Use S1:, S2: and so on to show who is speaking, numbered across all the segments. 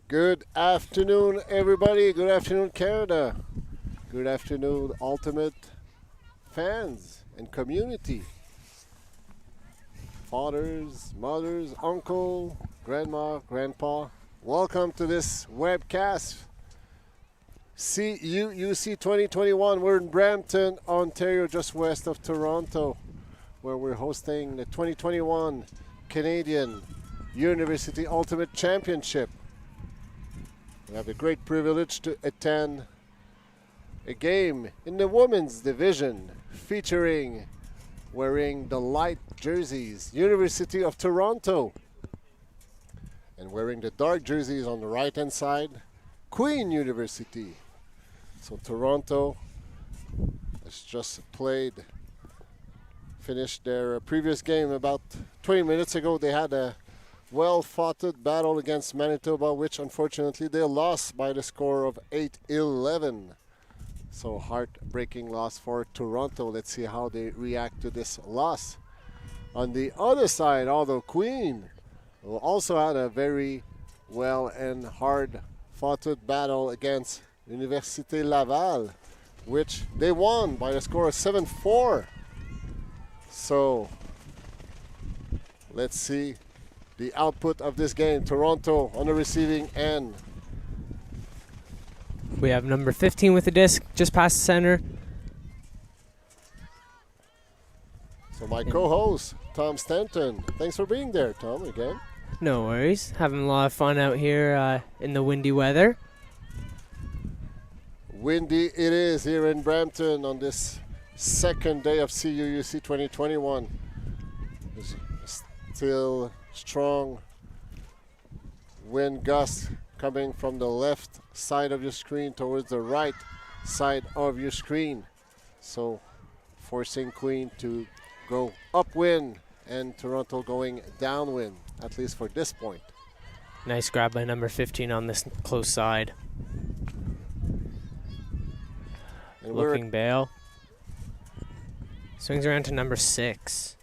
S1: Good afternoon, everybody. Good afternoon, Canada. Good afternoon, Ultimate fans and community. Fathers, mothers, uncle, grandma, grandpa. Welcome to this webcast. CUUC 2021. We're in Brampton, Ontario, just west of Toronto, where we're hosting the 2021 Canadian University Ultimate Championship. We have the great privilege to attend a game in the women's division featuring wearing the light jerseys, University of Toronto, and wearing the dark jerseys on the right hand side, Queen University. So Toronto has just finished their previous game about 20 minutes ago. They had a well-fought battle against Manitoba, which unfortunately they lost by the score of 8-11. So heartbreaking loss for Toronto. Let's see how they react to this loss. On the other side, although Queen also had a very well and hard-fought battle against Université Laval, which they won by the score of 7-4. So let's see the output of this game. Toronto on the receiving end.
S2: We have number 15 with the disc just past the center.
S1: So my co-host, Tom Stanton. Thanks for being there, Tom, again.
S2: No worries. Having a lot of fun out here in the windy weather.
S1: Windy it is here in Brampton on this second day of CUUC 2021. There's still strong wind gusts coming from the left side of your screen towards the right side of your screen. So forcing Queen to go upwind and Toronto going downwind, at least for this point.
S2: Nice grab by number 15 on this close side.
S1: And
S2: looking bail. Swings around to number 6.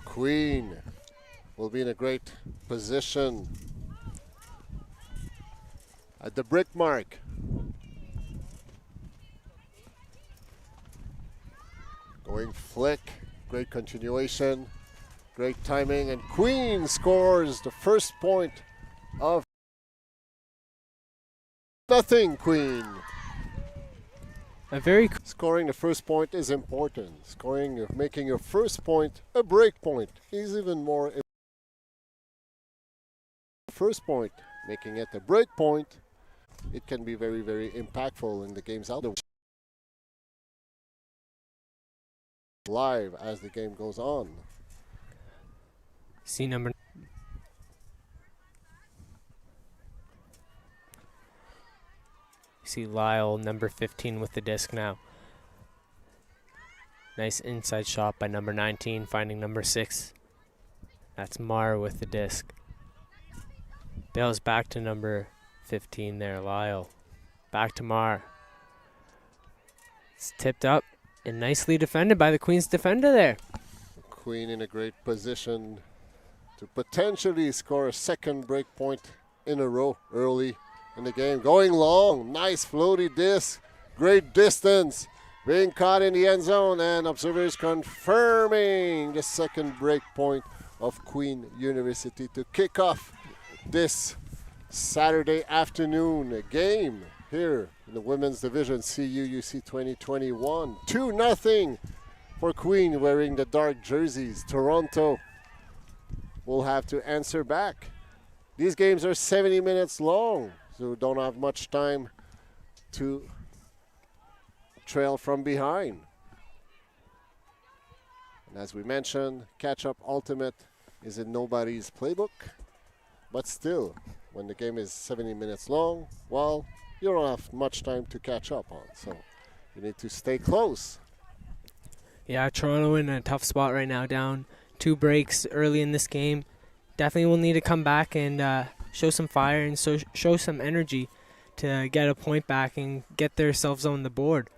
S1: Queen will be in a great position at the brick mark. Going flick, great continuation, great timing, and Queen scores the first point of nothing. Queen. Scoring the first point is important. Making your first point a break point is even more important. First point, making it a break point, it can be very, very impactful in the games out there. Live as the game goes on.
S2: See number. See Lyle, number 15 with the disc now. Nice inside shot by number 19, finding number 6. That's Mar with the disc. Bails back to number 15 there, Lyle. Back to Mar. It's tipped up and nicely defended by the Queen's defender there.
S1: Queen in a great position to potentially score a second break point in a row early in the game. Going long, nice floaty disc, great distance, being caught in the end zone, and observers confirming the second break point of Queen University to kick off this Saturday afternoon game here in the women's division CUUC 2021. 2-0 for Queen wearing the dark jerseys. Toronto will have to answer back. These games are 70 minutes long, so don't have much time to trail from behind. And as we mentioned, catch-up ultimate is in nobody's playbook, but still, when the game is 70 minutes long, well, you don't have much time to catch up on, so you need to stay close.
S2: Yeah, Toronto in a tough spot right now, down 2 breaks early in this game. Definitely will need to come back and show some fire and show some energy to get a point back and get themselves on the board.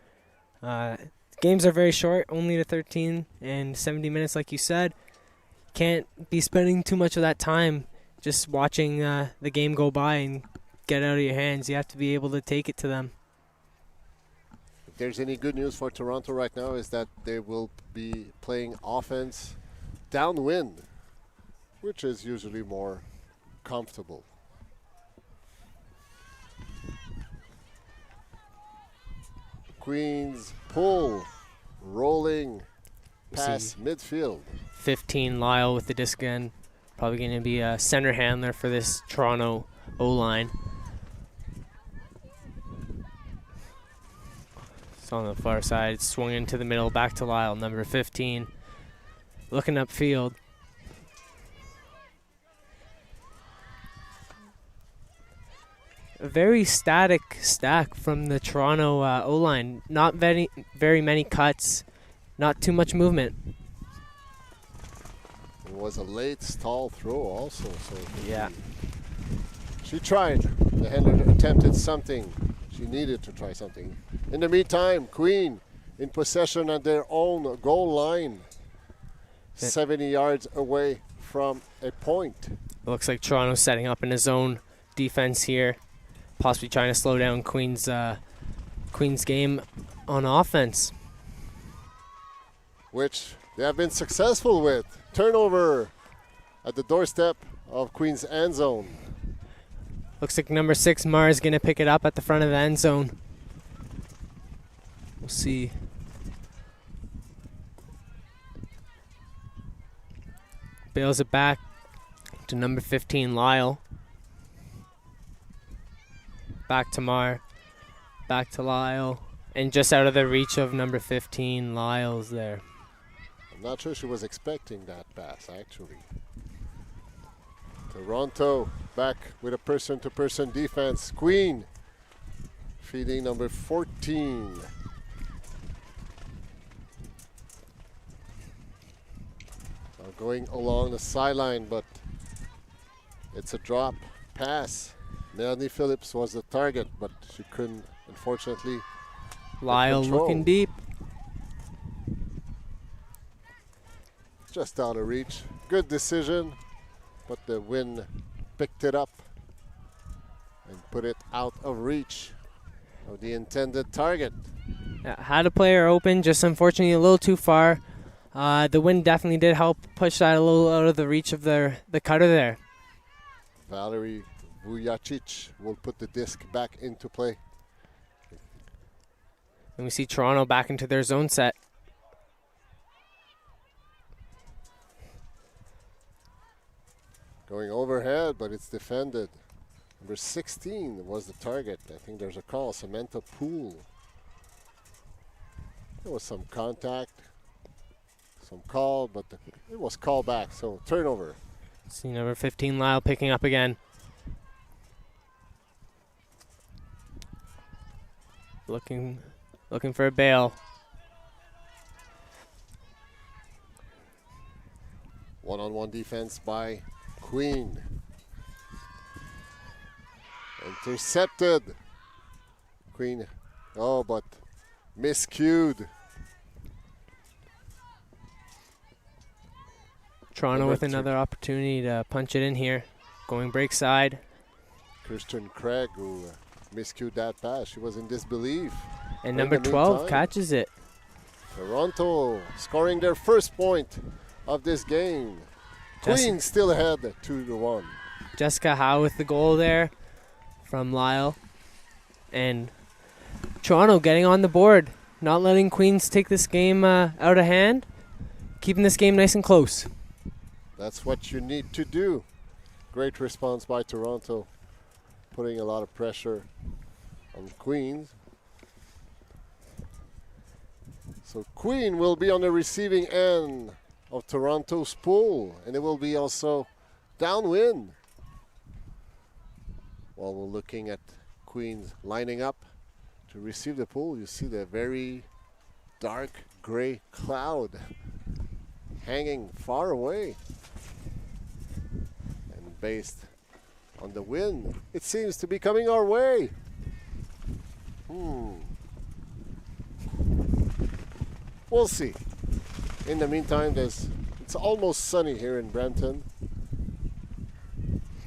S2: games are very short, only to 13 and 70 minutes, like you said. Can't be spending too much of that time just watching the game go by and get out of your hands. You have to be able to take it to them.
S1: If there's any good news for Toronto right now is that they will be playing offense downwind, which is usually more comfortable. Queens pull, rolling past midfield.
S2: 15 Lyle with the disc again. Probably going to be a center handler for this Toronto O-line. It's on the far side. Swung into the middle. Back to Lyle, number 15. Looking upfield. A very static stack from the Toronto O-line. Not very many cuts. Not too much movement.
S1: It was a late stall throw also. So
S2: Yeah.
S1: She tried. The handler attempted something. She needed to try something. In the meantime, Queen in possession at their own goal line. 70 yards away from a point.
S2: It looks like Toronto's setting up in his own defense here. Possibly trying to slow down Queen's game on offense.
S1: Which they have been successful with. Turnover at the doorstep of Queen's end zone.
S2: Looks like number 6, Mar, is going to pick it up at the front of the end zone. We'll see. Bails it back to number 15, Lyle. Back to Mar. Back to Lyle. And just out of the reach of number 15, Lyle's there.
S1: I'm not sure she was expecting that pass, actually. Toronto back with a person-to-person defense. Queen feeding number 14. Going along the sideline, but it's a drop pass. Melanie Phillips was the target, but she couldn't, unfortunately.
S2: Lyle looking deep.
S1: Just out of reach. Good decision, but the wind picked it up and put it out of reach of the intended target.
S2: Yeah, had a player open, just unfortunately a little too far. The wind definitely did help push that a little out of the reach of the cutter there.
S1: Valerie Vujacic will put the disc back into play.
S2: And we see Toronto back into their zone set.
S1: Going overhead, but it's defended. Number 16 was the target. I think there's a call, Samantha Poole. There was some contact, some call, but it was called back, so turnover.
S2: See number 15, Lyle, picking up again. Looking for a bail.
S1: One-on-one defense by Queen. Intercepted. Queen, but miscued.
S2: Toronto with another opportunity to punch it in here. Going break side.
S1: Christian Craig, who miscued that pass. She was in disbelief.
S2: And number 12 catches it.
S1: Toronto scoring their first point of this game. Queen still ahead 2-1.
S2: Jessica Howe with the goal there from Lyle. And Toronto getting on the board. Not letting Queens take this game out of hand. Keeping this game nice and close.
S1: That's what you need to do. Great response by Toronto. Putting a lot of pressure on Queens. So Queen will be on the receiving end of Toronto's pull, and it will be also downwind. While we're looking at Queens lining up to receive the pull, you see the very dark gray cloud hanging far away. And based on the wind, it seems to be coming our way. We'll see. In the meantime, it's almost sunny here in Brampton.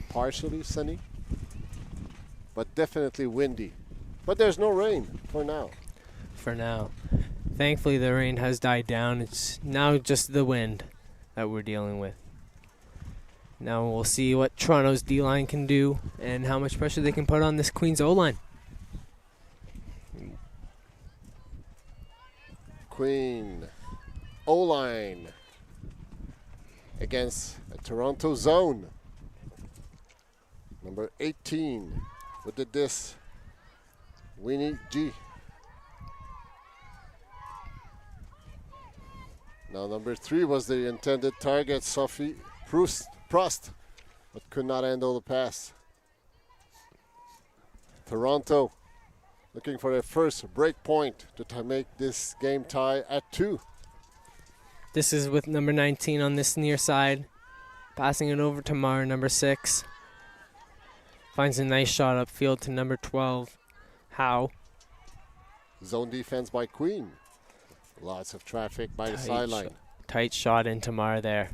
S1: Partially sunny, but definitely windy. But there's no rain for now.
S2: For now. Thankfully, the rain has died down. It's now just the wind that we're dealing with. Now we'll see what Toronto's D-line can do and how much pressure they can put on this Queens O-line.
S1: Queen O-line against a Toronto zone. Number 18 with the disc, Winnie G. Now number 3 was the intended target, Sophie Prost, but could not handle the pass. Toronto looking for their first break point to make this game tie at 2.
S2: This is with number 19 on this near side. Passing it over to Mar, number 6. Finds a nice shot upfield to number 12, Howe.
S1: Zone defense by Queen. Lots of traffic by the sideline.
S2: Tight shot into Mar there.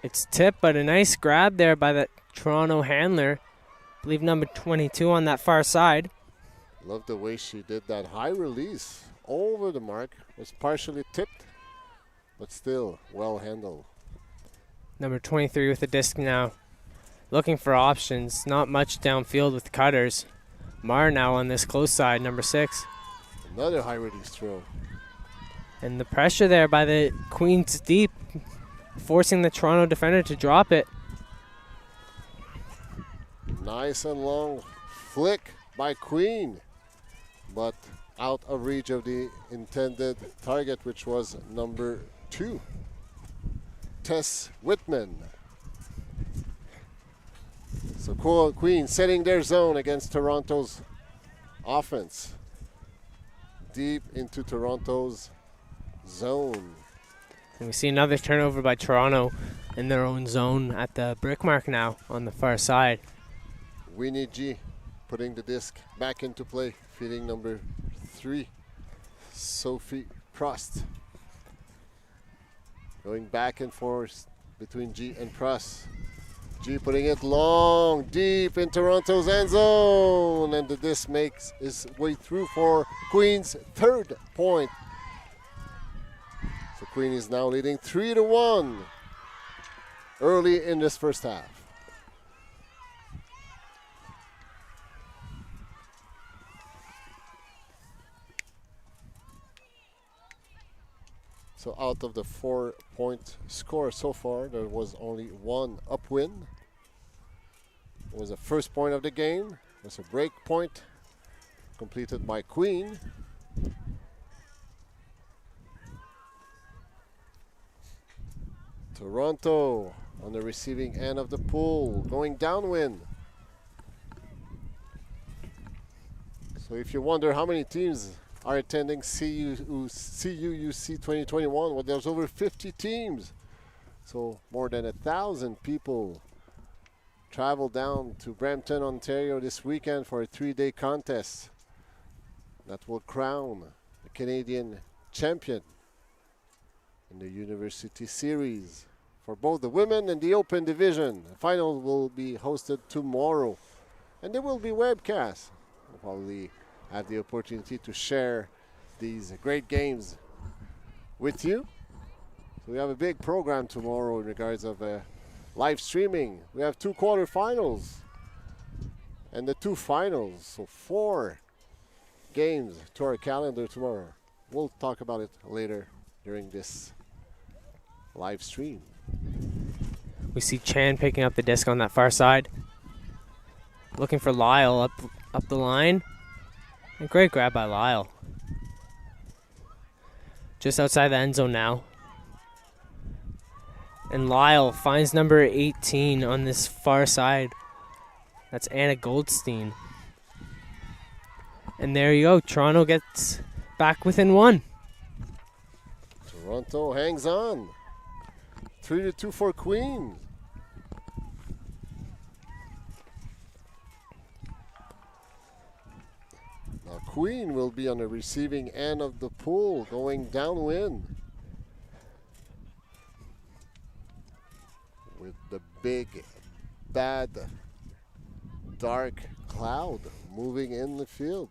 S2: It's tipped, but a nice grab there by the Toronto handler. I believe number 22 on that far side.
S1: Love the way she did that high release over the mark. Was partially tipped, but still well handled.
S2: Number 23 with the disc now. Looking for options. Not much downfield with cutters. Mar now on this close side, number 6.
S1: Another high release throw.
S2: And the pressure there by the Queens deep, forcing the Toronto defender to drop it.
S1: Nice and long flick by Queen, but out of reach of the intended target, which was number 2, Tess Whitman. So Queen setting their zone against Toronto's offense. Deep into Toronto's zone.
S2: And we see another turnover by Toronto in their own zone at the brick mark now on the far side.
S1: Winnie G putting the disc back into play, feeding number 3, Sophie Prost. Going back and forth between G and Prost. G putting it long, deep in Toronto's end zone, and the disc makes its way through for Queen's 3rd point. So Queen is now leading 3-1 early in this first half. So out of the 4-point score so far, there was only one upwin. It was the first point of the game. It was a break point completed by Queen. Toronto on the receiving end of the pool, going downwind. So if you wonder how many teams are attending CUUC 2021, well, there's over 50 teams. So more than 1,000 people travel down to Brampton, Ontario this weekend for a 3-day contest that will crown the Canadian champion in the University Series for both the women and the open division. The final will be hosted tomorrow, and there will be webcasts. We'll probably have the opportunity to share these great games with you. So we have a big program tomorrow in regards of live streaming. We have 2 quarterfinals and the 2 finals, so 4 games to our calendar tomorrow. We'll talk about it later during this live stream.
S2: We see Chan picking up the disc on that far side. Looking for Lyle up the line. A great grab by Lyle. Just outside the end zone now. And Lyle finds number 18 on this far side. That's Anna Goldstein. And there you go. Toronto gets back within 1.
S1: Toronto hangs on. 3-2 for Queen. Queen will be on the receiving end of the pool going downwind. With the big, bad, dark cloud moving in the field.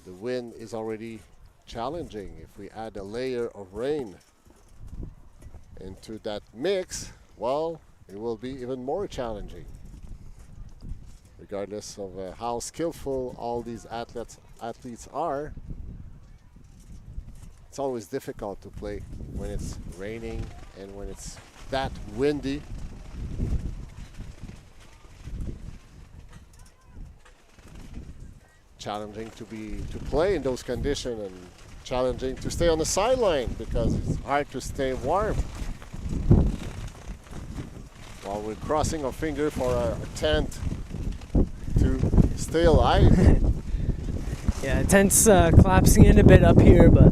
S1: The wind is already challenging. If we add a layer of rain into that mix, well, it will be even more challenging. Regardless of how skillful all these athletes are, it's always difficult to play when it's raining and when it's that windy. Challenging to play in those conditions, and challenging to stay on the sideline because it's hard to stay warm. While we're crossing our finger for our tent to stay alive.
S2: Yeah, tent's collapsing in a bit up here, but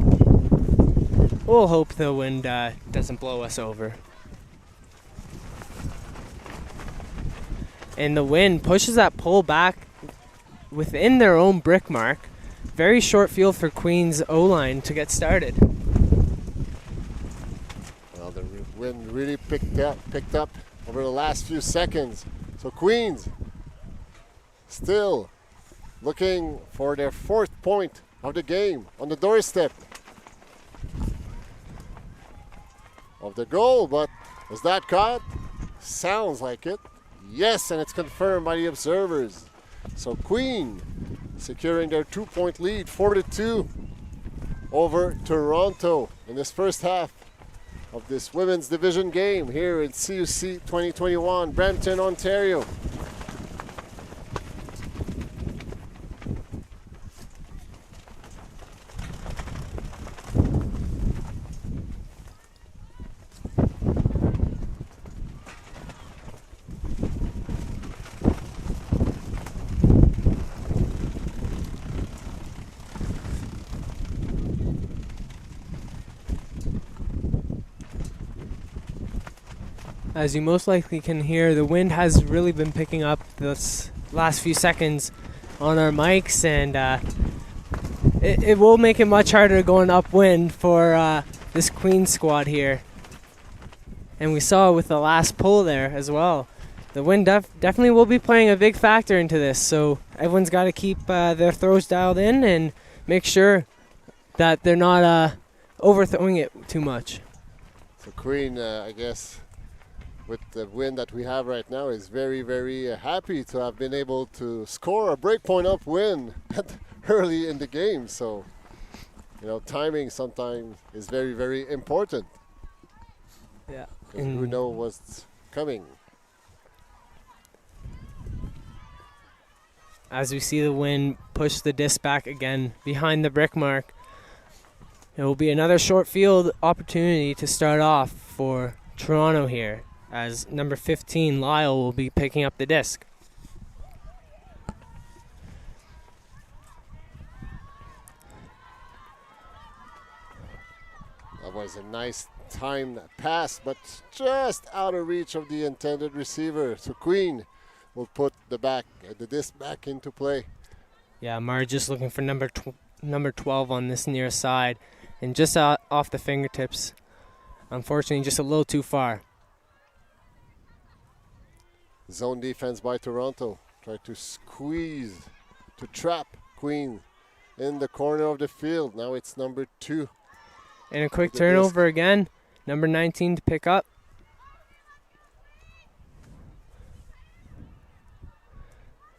S2: we'll hope the wind doesn't blow us over. And the wind pushes that pole back within their own brick mark. Very short field for Queen's O-line to get started.
S1: Well, the wind really picked up over the last few seconds. So Queens still looking for their 4th point of the game on the doorstep of the goal, but was that caught? Sounds like it. Yes, and it's confirmed by the observers. So Queen securing their 2-point lead, 4-2 over Toronto in this first half of this women's division game here in CUUC 2021, Brampton, Ontario.
S2: As you most likely can hear, the wind has really been picking up this last few seconds on our mics, and it will make it much harder going upwind for this Queen squad here. And we saw with the last pull there as well. The wind definitely will be playing a big factor into this, so everyone's got to keep their throws dialed in and make sure that they're not overthrowing it too much.
S1: So Queen, I guess, with the wind that we have right now, is very, very happy to have been able to score a breakpoint upwind early in the game. So, you know, timing sometimes is very, very important.
S2: Yeah.
S1: And who knows what's coming.
S2: As we see the wind push the disc back again behind the brick mark, it will be another short field opportunity to start off for Toronto here, as number 15, Lyle, will be picking up the disc.
S1: That was a nice timed pass, but just out of reach of the intended receiver. So Queen will put the disc back into play.
S2: Yeah, Mar just looking for number 12 on this near side, and just off the fingertips. Unfortunately, just a little too far.
S1: Zone defense by Toronto. Try to squeeze, to trap Queen in the corner of the field. Now it's number 2.
S2: And a quick turnover again. Number 19 to pick up.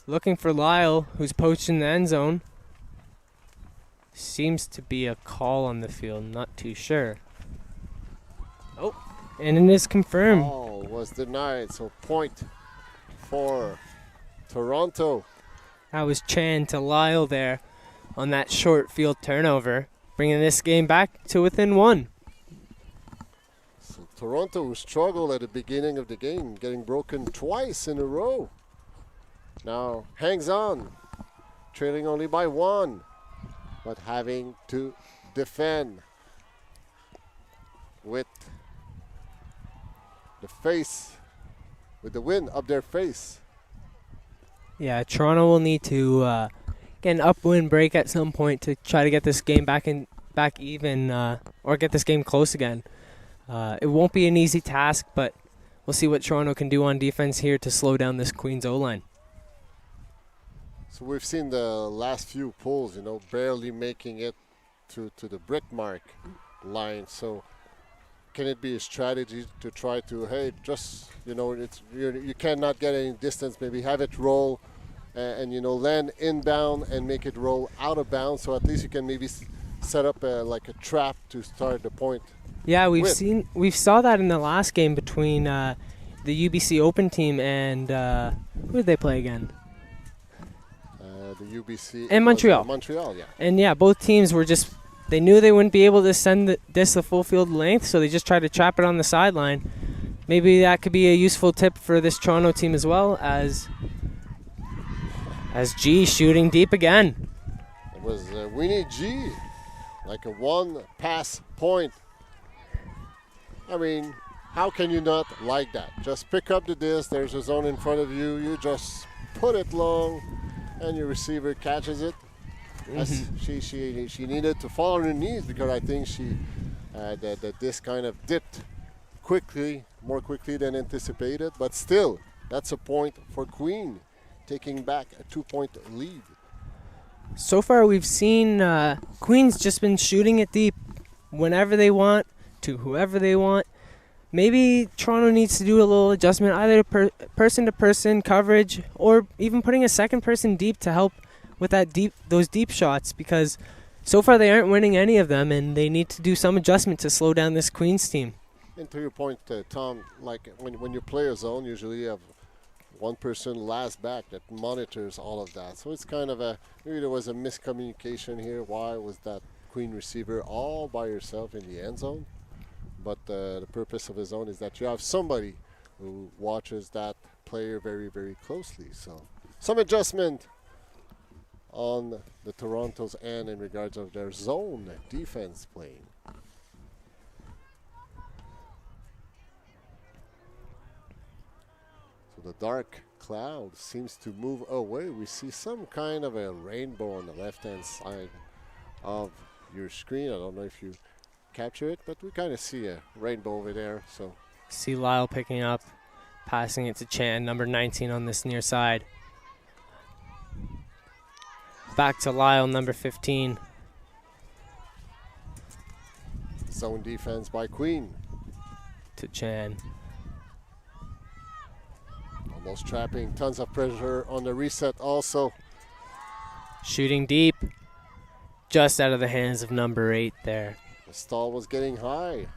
S2: Looking for Lyle, who's poached in the end zone. Seems to be a call on the field, not too sure. Oh, and it is confirmed.
S1: Ball was denied, so point for Toronto.
S2: That was Chan to Lyle there on that short field turnover, bringing this game back to within 1.
S1: So Toronto, who struggled at the beginning of the game, getting broken twice in a row, now hangs on, trailing only by 1, but having to defend with the wind up their face.
S2: Yeah, Toronto will need to get an upwind break at some point to try to get this game back even, or get this game close again. It won't be an easy task, but we'll see what Toronto can do on defense here to slow down this Queens O-line.
S1: So we've seen the last few pulls, barely making it to the brick mark line. So can it be a strategy to try to, hey, just, you cannot get any distance, maybe have it roll and land inbound and make it roll out of bounds, so at least you can maybe set up like a trap to start the point.
S2: Yeah, we saw that in the last game between the UBC Open team and who did they play again?
S1: The UBC
S2: and Montreal.
S1: Montreal, yeah.
S2: And yeah, both teams were they knew they wouldn't be able to send the full field length, so they just tried to trap it on the sideline. Maybe that could be a useful tip for this Toronto team as well, as G shooting deep again.
S1: It was Winnie G, like a one pass point. I mean, how can you not like that? Just pick up the disc, there's a zone in front of you, you just put it long, and your receiver catches it. She needed to fall on her knees because I think the disc kind of dipped more quickly than anticipated. But still, that's a point for Queen, taking back a 2-point lead.
S2: So far, we've seen Queen's just been shooting it deep whenever they want, to whoever they want. Maybe Toronto needs to do a little adjustment, either person-to-person coverage or even putting a second person deep to help with those deep shots, because so far they aren't winning any of them, and they need to do some adjustment to slow down this Queens team.
S1: And to your point, Tom, like when you play a zone, usually you have one person last back that monitors all of that. So it's kind of maybe there was a miscommunication here. Why was that Queen receiver all by yourself in the end zone? But the purpose of a zone is that you have somebody who watches that player very, very closely. So some adjustment on the Toronto's end in regards of their zone defense playing. So the dark cloud seems to move away. We see some kind of a rainbow on the left-hand side of your screen. I don't know if you capture it, but we kind of see a rainbow over there. So
S2: see Lyle picking up, passing it to Chan, number 19 on this near side. Back to Lyle, number 15.
S1: Zone defense by Queen.
S2: To Chan.
S1: Almost trapping, tons of pressure on the reset also.
S2: Shooting deep, just out of the hands of number 8 there.
S1: The stall was getting high,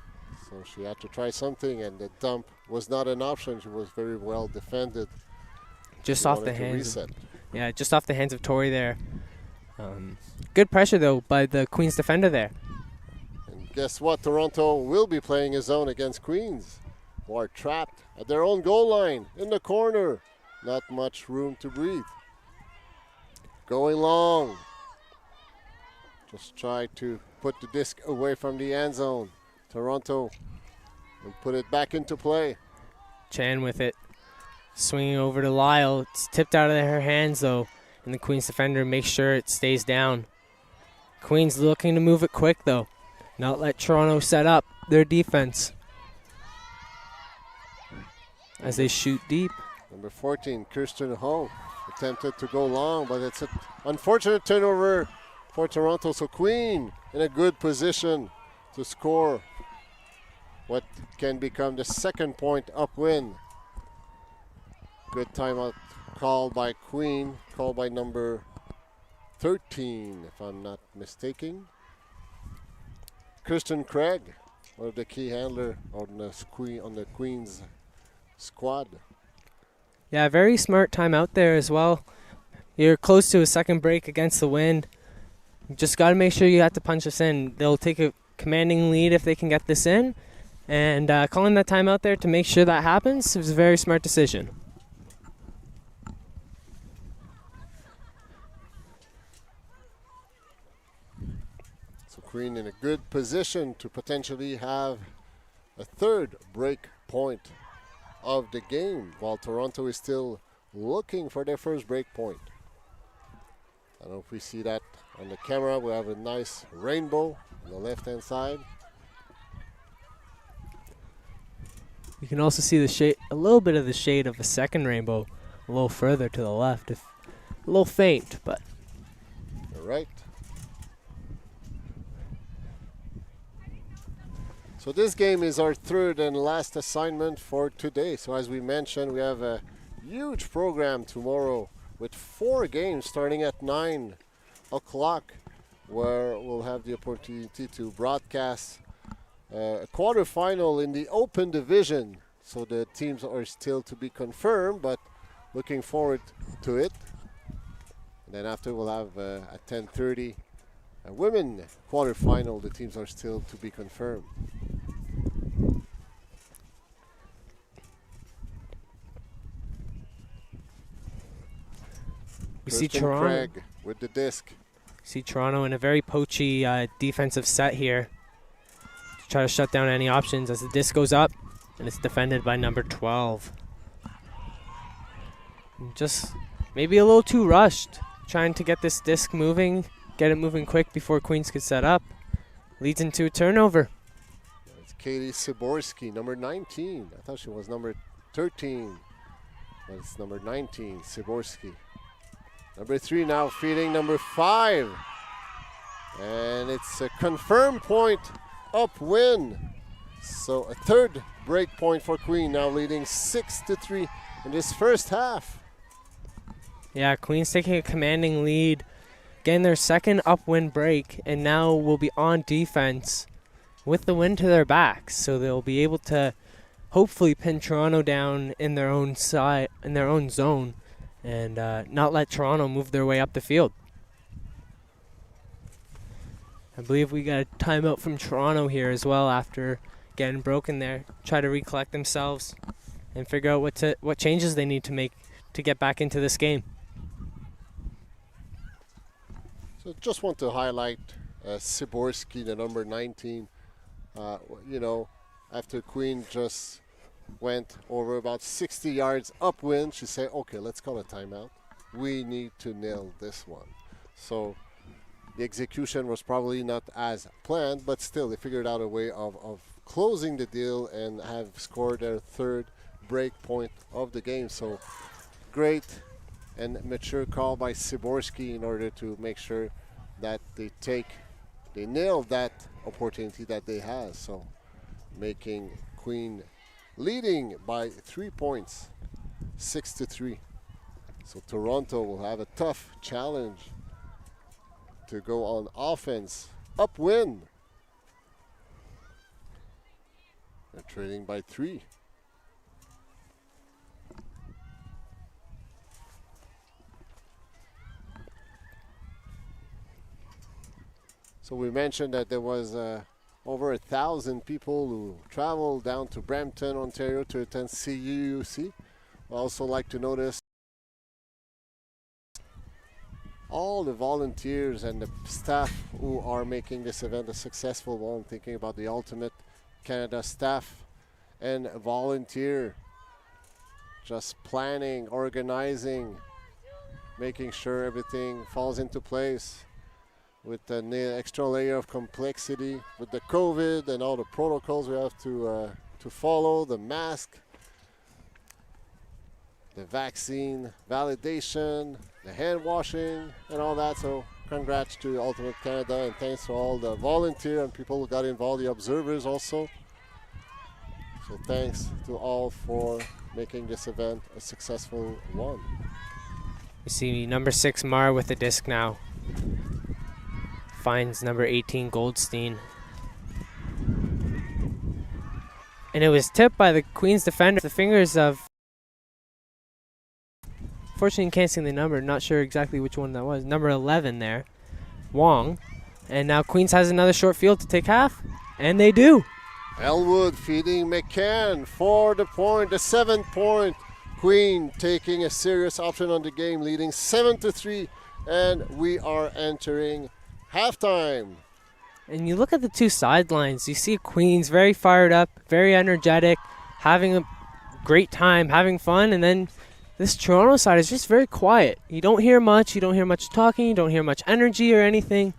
S1: so she had to try something, and the dump was not an option. She was very well defended.
S2: Just off the hands. Yeah, just off the hands of Tori there. Good pressure, though, by the Queens defender there.
S1: And guess what? Toronto will be playing a zone against Queens, who are trapped at their own goal line in the corner. Not much room to breathe. Going long. Just try to put the disc away from the end zone. Toronto will put it back into play.
S2: Chan with it. Swinging over to Lyle. It's tipped out of her hands, though. And the Queens defender makes sure it stays down. Queens looking to move it quick, though. Not let Toronto set up their defense as they shoot deep.
S1: Number 14, Kirsten Ho, attempted to go long, but it's an unfortunate turnover for Toronto. So Queen in a good position to score what can become the second point upwind. Good timeout called by Queen, called by number 13, if I'm not mistaken. Kristen Craig, one of the key handler on the Queen's squad.
S2: Yeah, very smart timeout there as well. You're close to a second break against the wind. You just got to make sure you have to punch this in. They'll take a commanding lead if they can get this in. And calling that timeout there to make sure that happens was a very smart decision.
S1: So Queen in a good position to potentially have a third break point of the game, while Toronto is still looking for their first break point. I don't know if we see that on the camera. We have a nice rainbow on the left-hand side.
S2: You can also see the shade, a little bit of the shade of a second rainbow a little further to the left. A little faint, but.
S1: All right. So this game is our third and last assignment for today. So as we mentioned, we have a huge program tomorrow with 4 games starting at 9 o'clock, where we'll have the opportunity to broadcast a quarterfinal in the open division. So the teams are still to be confirmed, but looking forward to it. And then after we'll have at 10:30 a women quarterfinal. The teams are still to be confirmed.
S2: We see Toronto.
S1: Craig with the disc.
S2: See Toronto in a very poachy defensive set here to try to shut down any options as the disc goes up, and it's defended by number 12. Just maybe a little too rushed, trying to get this disc moving, get it moving quick before Queens could set up. Leads into a turnover.
S1: It's Katie Siborski, number 19. I thought she was number 13, but it's number 19, Siborski. Number 3 now feeding number 5. And it's a confirmed point up win. So a third break point for Queen, now leading 6-3 in this first half.
S2: Yeah, Queen's taking a commanding lead, getting their second upwind break, and now will be on defense with the wind to their backs. So they'll be able to hopefully pin Toronto down in their own side, in their own zone, and not let Toronto move their way up the field. I believe we got a timeout from Toronto here as well after getting broken there. Try to recollect themselves and figure out what changes they need to make to get back into this game.
S1: So just want to highlight Siborski, the number 19. You know, after Queen just went over about 60 yards upwind, she said, okay, let's call a timeout. We need to nail this one. So the execution was probably not as planned, but still they figured out a way of closing the deal and have scored their third break point of the game. So great and mature call by Siborski in order to make sure that they nail that opportunity that they have. So making Queen leading by 3 points, 6-3. So Toronto will have a tough challenge to go on offense. Upwind. They're trailing by 3. So we mentioned that there was over 1,000 people who traveled down to Brampton, Ontario to attend CUUC. I also like to notice all the volunteers and the staff who are making this event a successful one, thinking about the Ultimate Canada staff and volunteer, just planning, organizing, making sure everything falls into place with an extra layer of complexity with the COVID and all the protocols we have to follow, the mask, the vaccine validation, the hand washing and all that. So congrats to Ultimate Canada and thanks to all the volunteers and people who got involved, the observers also. So thanks to all for making this event a successful one.
S2: You see number 6 Mar with the disc now. Finds number 18 Goldstein. And it was tipped by the Queen's defender. The fingers of, fortunately you can't see the number, not sure exactly which one that was. Number 11 there, Wong. And now Queens has another short field to take half, and they do.
S1: Elwood feeding McCann for the point, the 7th point. Queen taking a serious option on the game, leading 7-3, and we are entering halftime.
S2: And you look at the two sidelines, you see Queens very fired up, very energetic, having a great time, having fun, and then this Toronto side is just very quiet. You don't hear much. You don't hear much talking. You don't hear much energy or anything.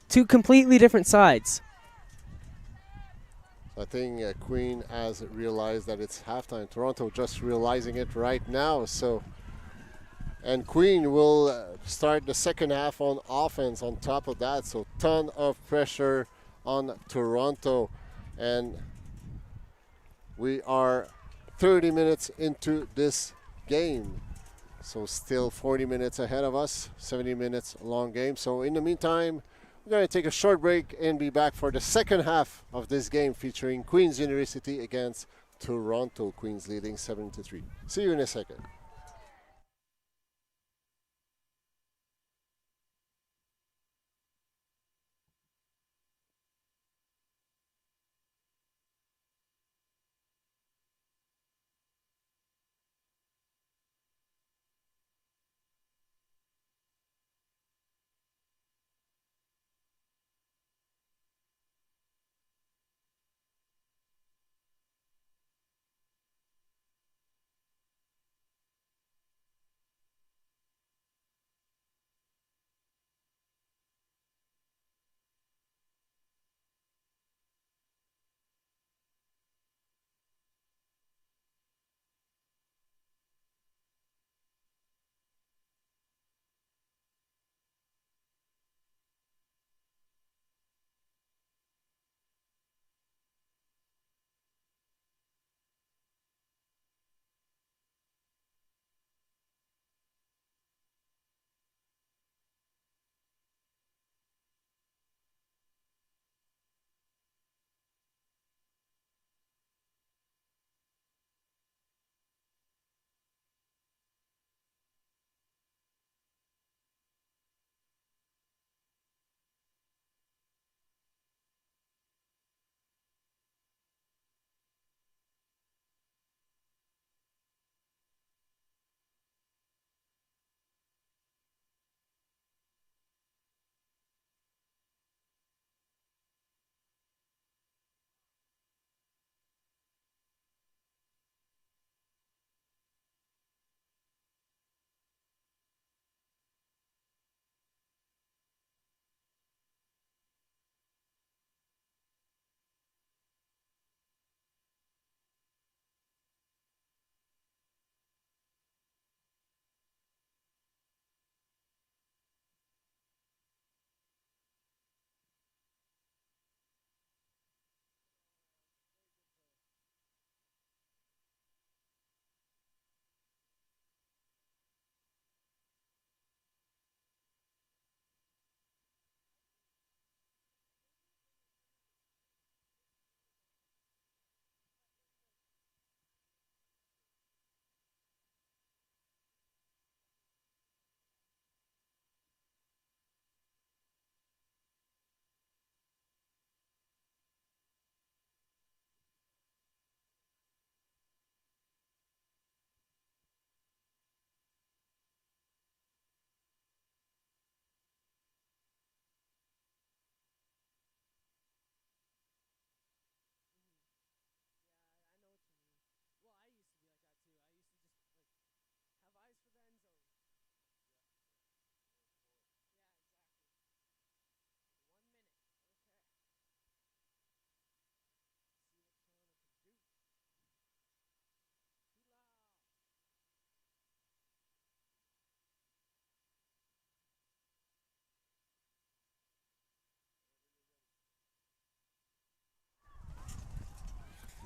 S2: Two completely different sides.
S1: I think Queen has realized that it's halftime. Toronto just realizing it right now. So, and Queen will start the second half on offense on top of that. So ton of pressure on Toronto. And we are 30 minutes into this game. So still 40 minutes ahead of us, 70 minutes long game. So in the meantime, we're going to take a short break and be back for the second half of this game featuring Queen's University against Toronto. Queen's leading 7-3. See you in a second.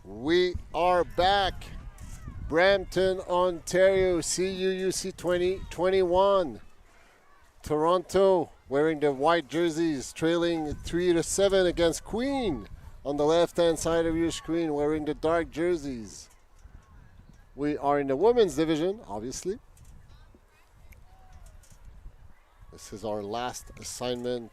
S1: We are back. Brampton, Ontario, CUUC 2021. Toronto wearing the white jerseys, trailing 3-7 against Queen on the left-hand side of your screen, wearing the dark jerseys. We are in the women's division, obviously. This is our last assignment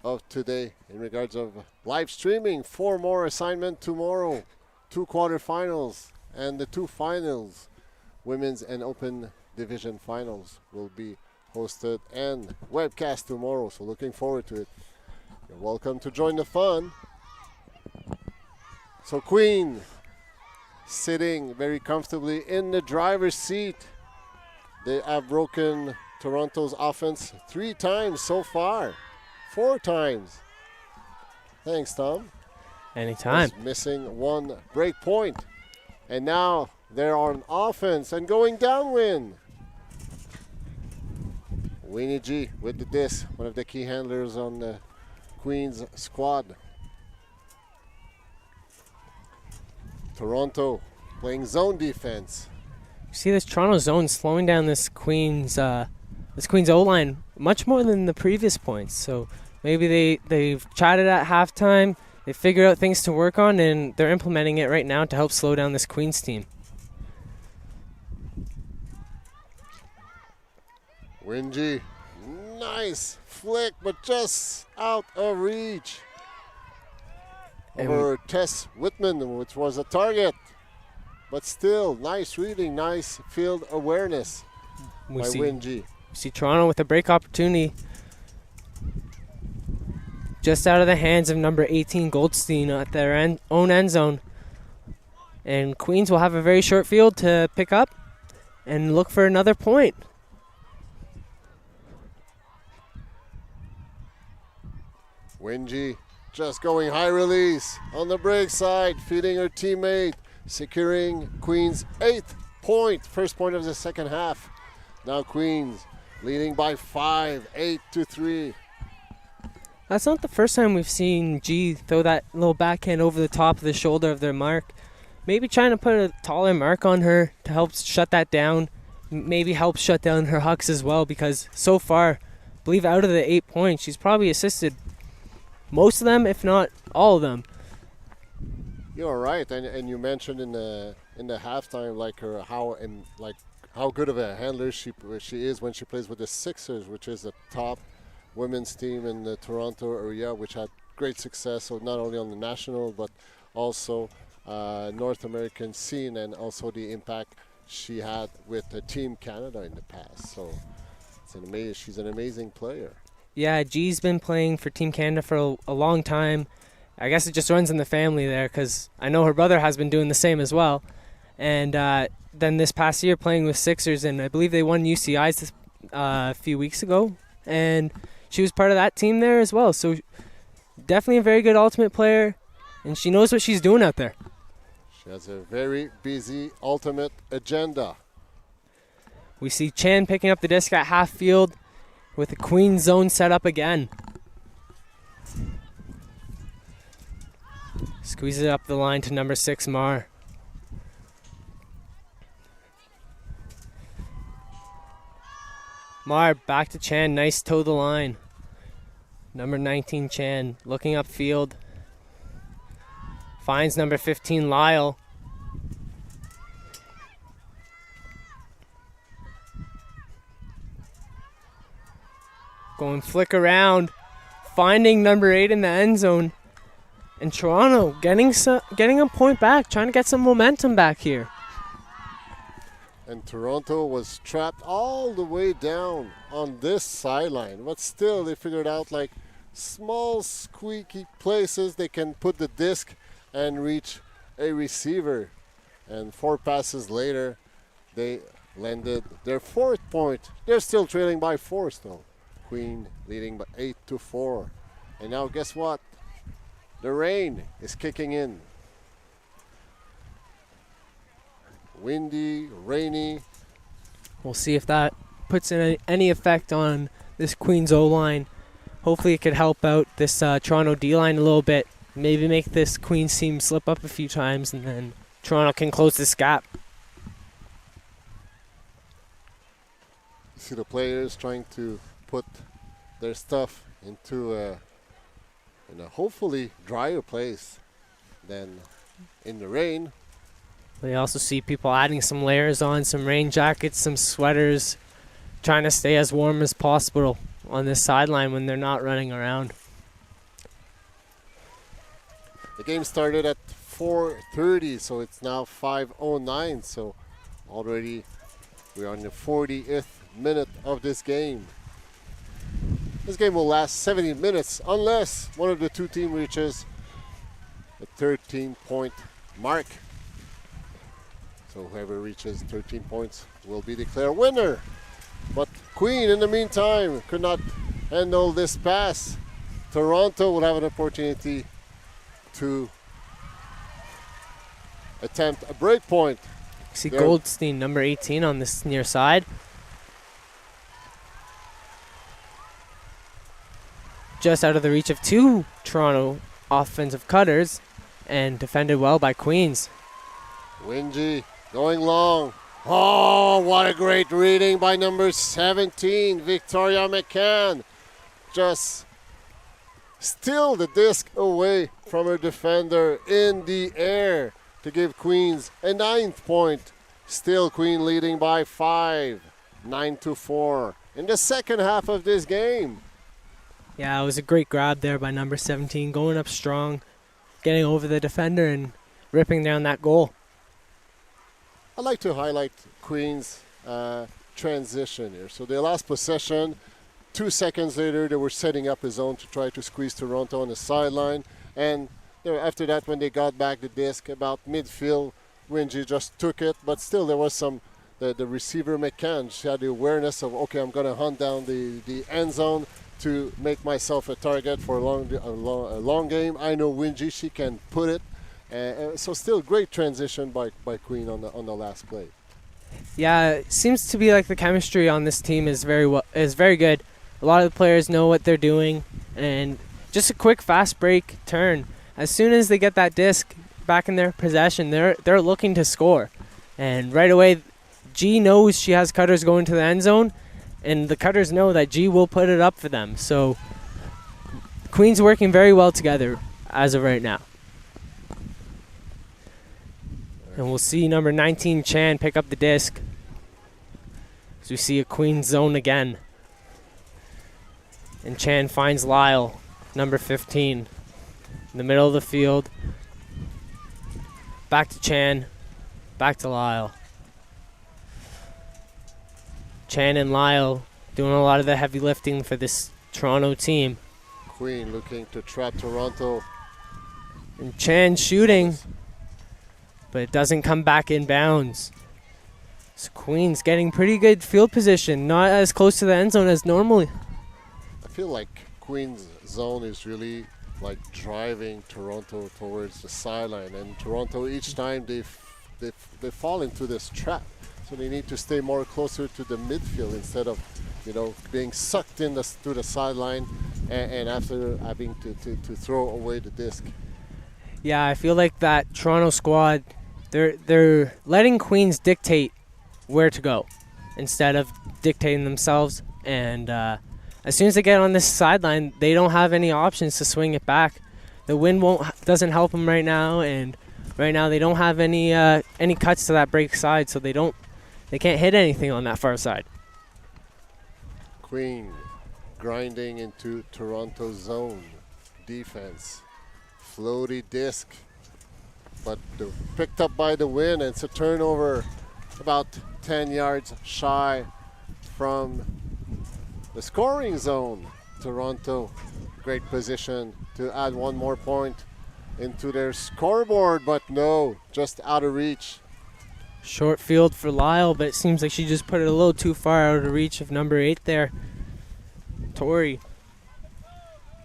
S1: of today in regards of live streaming. 4 more assignments tomorrow, 2 quarterfinals, and the 2 finals. Women's and open division finals will be hosted and webcast tomorrow, so looking forward to it. You're welcome to join the fun. So Queen sitting very comfortably in the driver's seat. They have broken Toronto's offense 3 times so far. 4 times. Thanks, Tom.
S2: Anytime.
S1: Was missing 1 break point. And now they're on offense and going downwind. Winnie G with the disc, one of the key handlers on the Queens squad. Toronto playing zone defense.
S2: You see this Toronto zone slowing down this Queens O-line much more than the previous points. So maybe they've chatted at halftime, they figured out things to work on, and they're implementing it right now to help slow down this Queens team.
S1: Wingy, nice flick, but just out of reach. Over Tess Whitman, which was a target. But still, nice reading, nice field awareness by Wingy.
S2: We see Toronto with a break opportunity. Just out of the hands of number 18, Goldstein, at their own end zone. And Queens will have a very short field to pick up and look for another point.
S1: Wingy just going high release on the break side, feeding her teammate, securing Queens' 8th point, first point of the second half. Now Queens leading by 5, 8-3.
S2: That's not the first time we've seen G throw that little backhand over the top of the shoulder of their mark. Maybe trying to put a taller mark on her to help shut that down. Maybe help shut down her hucks as well, because so far, I believe out of the 8 points, she's probably assisted most of them, if not all of them.
S1: You're right, and you mentioned in the halftime how good of a handler she is when she plays with the Sixers, which is a top women's team in the Toronto area, which had great success, so not only on the national but also North American scene, and also the impact she had with Team Canada in the past. So she's an amazing player.
S2: Yeah, G's been playing for Team Canada for a long time. I guess it just runs in the family there, because I know her brother has been doing the same as well. And then this past year playing with Sixers, and I believe they won UCI's a few weeks ago. And she was part of that team there as well. So definitely a very good ultimate player, and she knows what she's doing out there.
S1: She has a very busy ultimate agenda.
S2: We see Chan picking up the disc at half field with the Queen zone set up again. Squeeze it up the line to number 6, Mar. Mar back to Chan, nice toe the line. Number 19, Chan, looking upfield. Finds number 15, Lyle. Going flick around, finding number 8 in the end zone. And Toronto getting a point back, trying to get some momentum back here.
S1: And Toronto was trapped all the way down on this sideline. But still, they figured out like small squeaky places they can put the disc and reach a receiver. And 4 passes later, they landed their 4th point. They're still trailing by 4 still. Queen leading by 8-4. And now guess what? The rain is kicking in. Windy, rainy.
S2: We'll see if that puts in any effect on this Queens O-line. Hopefully it could help out this Toronto D-line a little bit. Maybe make this Queens team slip up a few times, and then Toronto can close this gap.
S1: You see the players trying to put their stuff into a hopefully drier place than in the rain.
S2: We also see people adding some layers on, some rain jackets, some sweaters, trying to stay as warm as possible on this sideline when they're not running around.
S1: The game started at 4:30, so it's now 5:09, so already we're on the 40th minute of this game. This game will last 70 minutes unless one of the two teams reaches the 13-point mark. So whoever reaches 13 points will be declared winner. But Queen, in the meantime, could not handle this pass. Toronto will have an opportunity to attempt a break point.
S2: See Goldstein, number 18, on this near side. Just out of the reach of two Toronto offensive cutters and defended well by Queens.
S1: Wingy going long. Oh, what a great reading by number 17, Victoria McCann. Just steal the disc away from her defender in the air to give Queens a 9th point. Still Queen leading by 5, 9-4 in the second half of this game.
S2: Yeah, it was a great grab there by number 17, going up strong, getting over the defender and ripping down that goal.
S1: I'd like to highlight Queen's transition here. So they lost possession. 2 seconds later, they were setting up a zone to try to squeeze Toronto on the sideline. And after that, when they got back the disc about midfield, Wingy just took it. But still, there was some, the receiver McCann, she had the awareness of, okay, I'm going to hunt down the end zone to make myself a target for a long game. I know Wingy, she can put it. So still great transition by Queen on the last play.
S2: Yeah, it seems to be like the chemistry on this team is very good. A lot of the players know what they're doing, and just a quick fast break turn. As soon as they get that disc back in their possession, they're looking to score. And right away, G knows she has cutters going to the end zone, and the cutters know that G will put it up for them. So Queen's working very well together as of right now. And we'll see number 19, Chan, pick up the disc. So we see a Queen's zone again. And Chan finds Lyle, number 15, in the middle of the field. Back to Chan, back to Lyle. Chan and Lyle doing a lot of the heavy lifting for this Toronto team.
S1: Queen looking to trap Toronto.
S2: And Chan shooting, but it doesn't come back in bounds. So Queen's getting pretty good field position, not as close to the end zone as normally.
S1: I feel like Queen's zone is really like driving Toronto towards the sideline, and Toronto each time they fall into this trap. So they need to stay more closer to the midfield instead of, being sucked in to the sideline and after having to throw away the disc.
S2: Yeah, I feel like that Toronto squad, they're letting Queens dictate where to go instead of dictating themselves. And as soon as they get on this sideline, they don't have any options to swing it back. The wind doesn't help them right now, and right now they don't have any cuts to that break side, so they can't hit anything on that far side.
S1: Queen grinding into Toronto's zone defense. Floaty disc, but picked up by the wind, and it's a turnover about 10 yards shy from the scoring zone. Toronto, great position to add one more point into their scoreboard, but no, just out of reach.
S2: Short field for Lyle, but it seems like she just put it a little too far out of reach of number 8 there, Tori.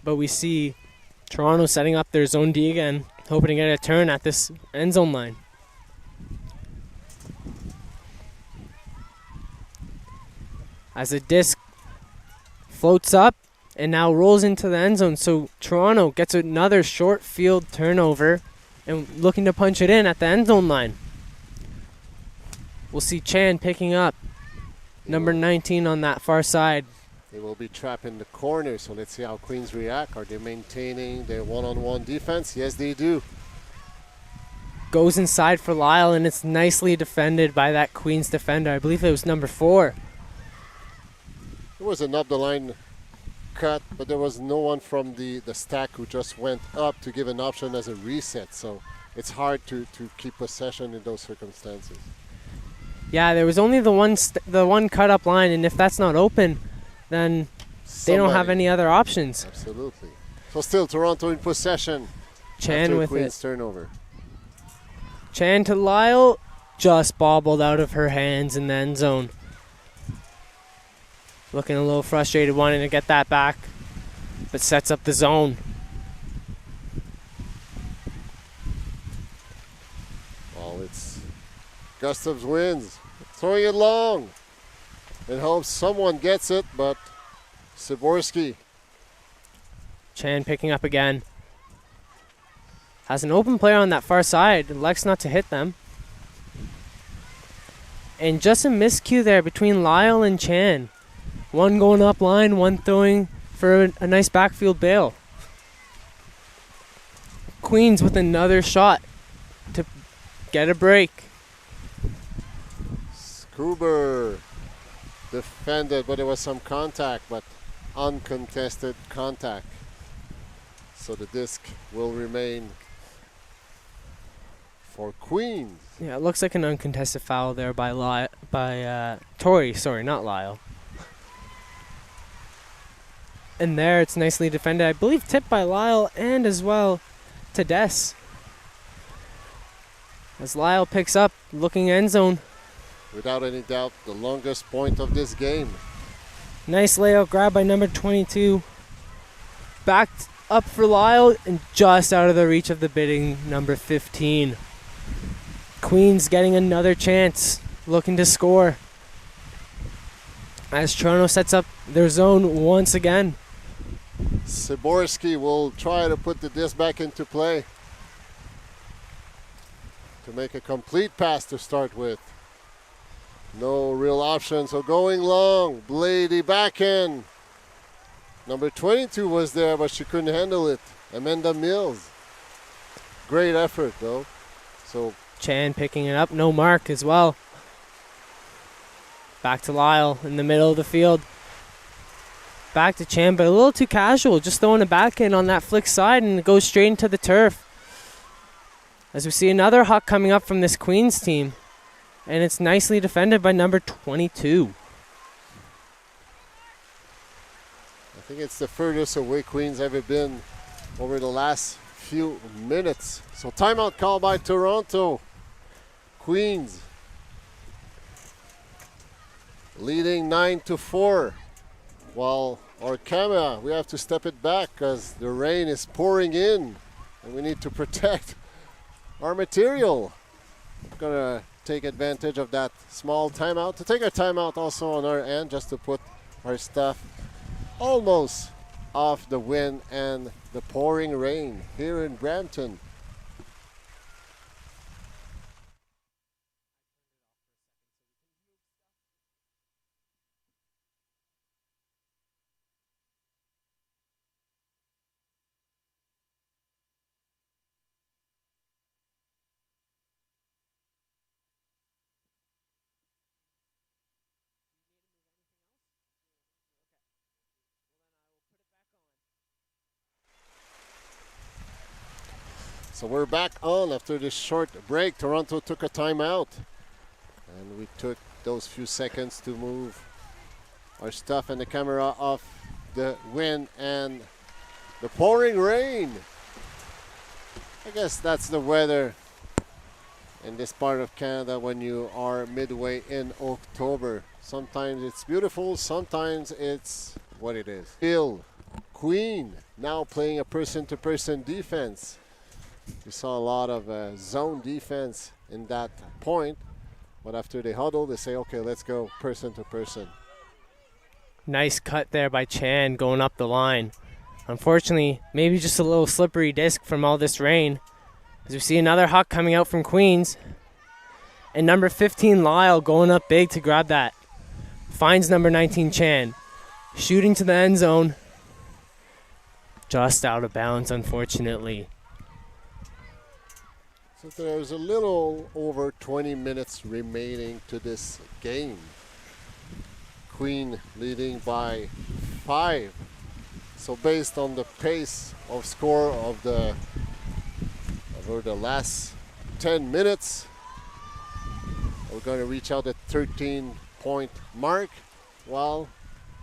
S2: But we see Toronto setting up their zone D again, hoping to get a turn at this end zone line. As the disc floats up and now rolls into the end zone, so Toronto gets another short field turnover and looking to punch it in at the end zone line. We'll see Chan picking up number 19 on that far side.
S1: They will be trapped in the corner, so let's see how Queens react. Are they maintaining their one-on-one defense? Yes, they do.
S2: Goes inside for Lyle, and it's nicely defended by that Queens defender. I believe it was number 4.
S1: There was an up-the-line cut, but there was no one from the stack who just went up to give an option as a reset, so it's hard to keep possession in those circumstances.
S2: Yeah, there was only the one cut-up line, and if that's not open, then they don't have any other options.
S1: Absolutely. So still Toronto in possession.
S2: Chan
S1: after
S2: with
S1: Queen's
S2: it.
S1: Turnover.
S2: Chan to Lyle. just bobbled out of her hands in the end zone. Looking a little frustrated, wanting to get that back, but sets up the zone.
S1: Well, it's Gustavs wins. Throwing it long. In hopes someone gets it, but Siborski.
S2: Chan picking up again. Has an open player on that far side. Elects not to hit them. And just a miscue there between Lyle and Chan. One going up line, one throwing for a nice backfield bail. Queens with another shot to get a break.
S1: Scuba defended, but there was some contact, but uncontested contact. So the disc will remain for Queens.
S2: Yeah, it looks like an uncontested foul there by Tori. Sorry, not Lyle. And there, it's nicely defended. I believe tipped by Lyle and as well to Des. As Lyle picks up, looking end zone.
S1: Without any doubt, the longest point of this game.
S2: Nice layout grab by number 22. Backed up for Lyle and just out of the reach of the bidding number 15. Queens getting another chance, looking to score. As Toronto sets up their zone once again.
S1: Siborski will try to put the disc back into play to make a complete pass to start with. No real option, so going long. Blady back in. Number 22 was there, but she couldn't handle it. Amanda Mills. Great effort, though. So
S2: Chan picking it up, no mark as well. Back to Lyle in the middle of the field. Back to Chan, but a little too casual, just throwing it back in on that flick side and it goes straight into the turf. As we see another huck coming up from this Queens team, and it's nicely defended by number 22.
S1: I think it's the furthest away Queens ever been over the last few minutes. So timeout call by Toronto. Queens leading 9-4. While our camera, we have to step it back because the rain is pouring in and we need to protect our material. We're gonna take advantage of that small timeout to take a timeout also on our end, just to put our stuff almost off the wind and the pouring rain here in Brampton. So we're back on after this short break. Toronto took a timeout and we took those few seconds to move our stuff and the camera off the wind and the pouring rain. I guess that's the weather in this part of Canada when you are midway in October. Sometimes it's beautiful, sometimes it's what it is. Bill Queen now playing a person-to-person defense. We saw a lot of zone defense in that point, but after they huddle, they say, okay, let's go person to person.
S2: Nice cut there by Chan going up the line. Unfortunately, maybe just a little slippery disc from all this rain. As we see another huck coming out from Queens. And number 15, Lyle, going up big to grab that. Finds number 19, Chan. Shooting to the end zone. Just out of bounds, unfortunately.
S1: So there's a little over 20 minutes remaining to this game. Queen leading by 5. So based on the pace of score of over the last 10 minutes, we're going to reach out at 13-point mark. Well,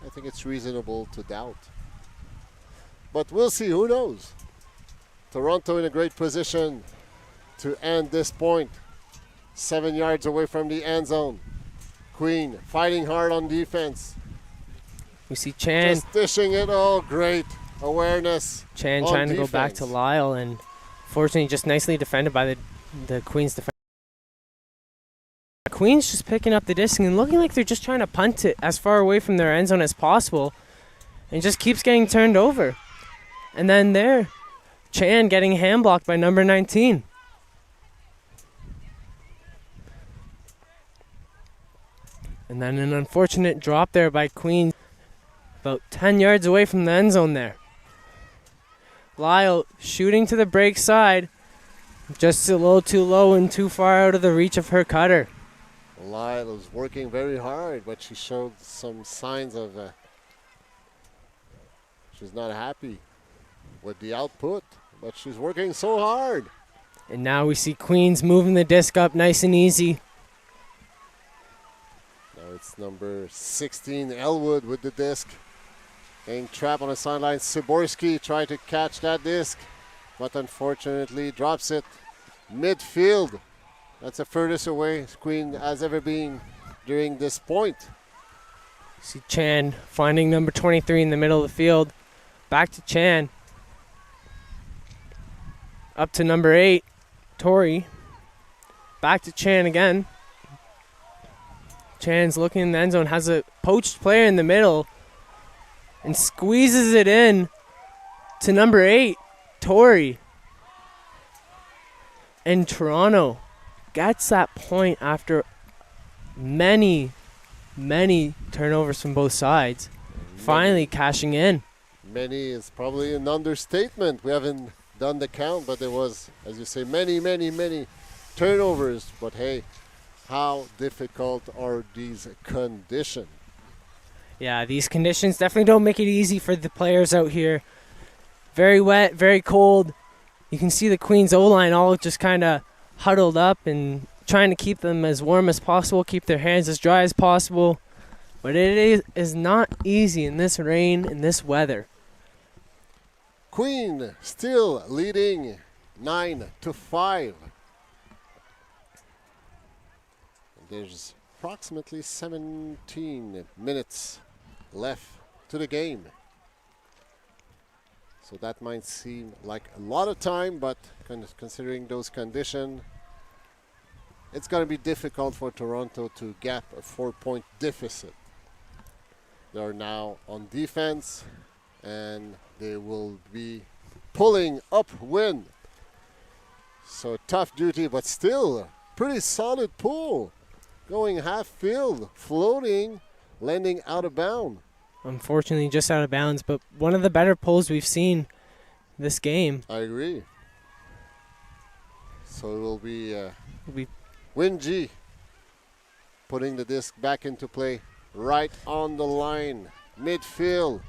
S1: I think it's reasonable to doubt. But we'll see, who knows? Toronto in a great position to end this point. 7 yards away from the end zone. Queen fighting hard on defense.
S2: We see Chan.
S1: Just dishing it. Oh, great awareness.
S2: Chan
S1: on
S2: trying to go back
S1: defense.
S2: to Lyle, and fortunately just nicely defended by the Queens defense. Queens just picking up the disc and looking like they're just trying to punt it as far away from their end zone as possible, and just keeps getting turned over. And then there, Chan getting hand blocked by number 19. And then an unfortunate drop there by Queens, about 10 yards away from the end zone there. Lyle shooting to the break side, just a little too low and too far out of the reach of her cutter.
S1: Lyle was working very hard, but she showed some signs of she's not happy with the output, but she's working so hard.
S2: And now we see Queens moving the disc up nice and easy.
S1: Now it's number 16, Elwood, with the disc. Being trapped on the sideline. Siborski tried to catch that disc, but unfortunately drops it midfield. That's the furthest away Queen has ever been during this point.
S2: See Chan finding number 23 in the middle of the field. Back to Chan. Up to number 8, Tori. Back to Chan again. Chan's looking in the end zone, has a poached player in the middle, and squeezes it in to number 8, Tori. And Toronto gets that point after many turnovers from both sides. Finally cashing in.
S1: Many is probably an understatement. We haven't done the count, but there was, as you say, many turnovers. But hey, how difficult are these conditions?
S2: Yeah, these conditions definitely don't make it easy for the players out here. Very wet, very cold. You can see the Queens O-line all just kind of huddled up and trying to keep them as warm as possible, keep their hands as dry as possible. But it is not easy in this rain, in this weather.
S1: Queen still leading 9-5. There's approximately 17 minutes left to the game. So that might seem like a lot of time, but considering those conditions, it's going to be difficult for Toronto to gap a 4-point deficit. They're now on defense, and they will be pulling upwind. So tough duty, but still pretty solid pull. Going half field, floating, landing out of bounds.
S2: Unfortunately, just out of bounds, but one of the better pulls we've seen this game.
S1: I agree. So it will be Win G putting the disc back into play right on the line, midfield.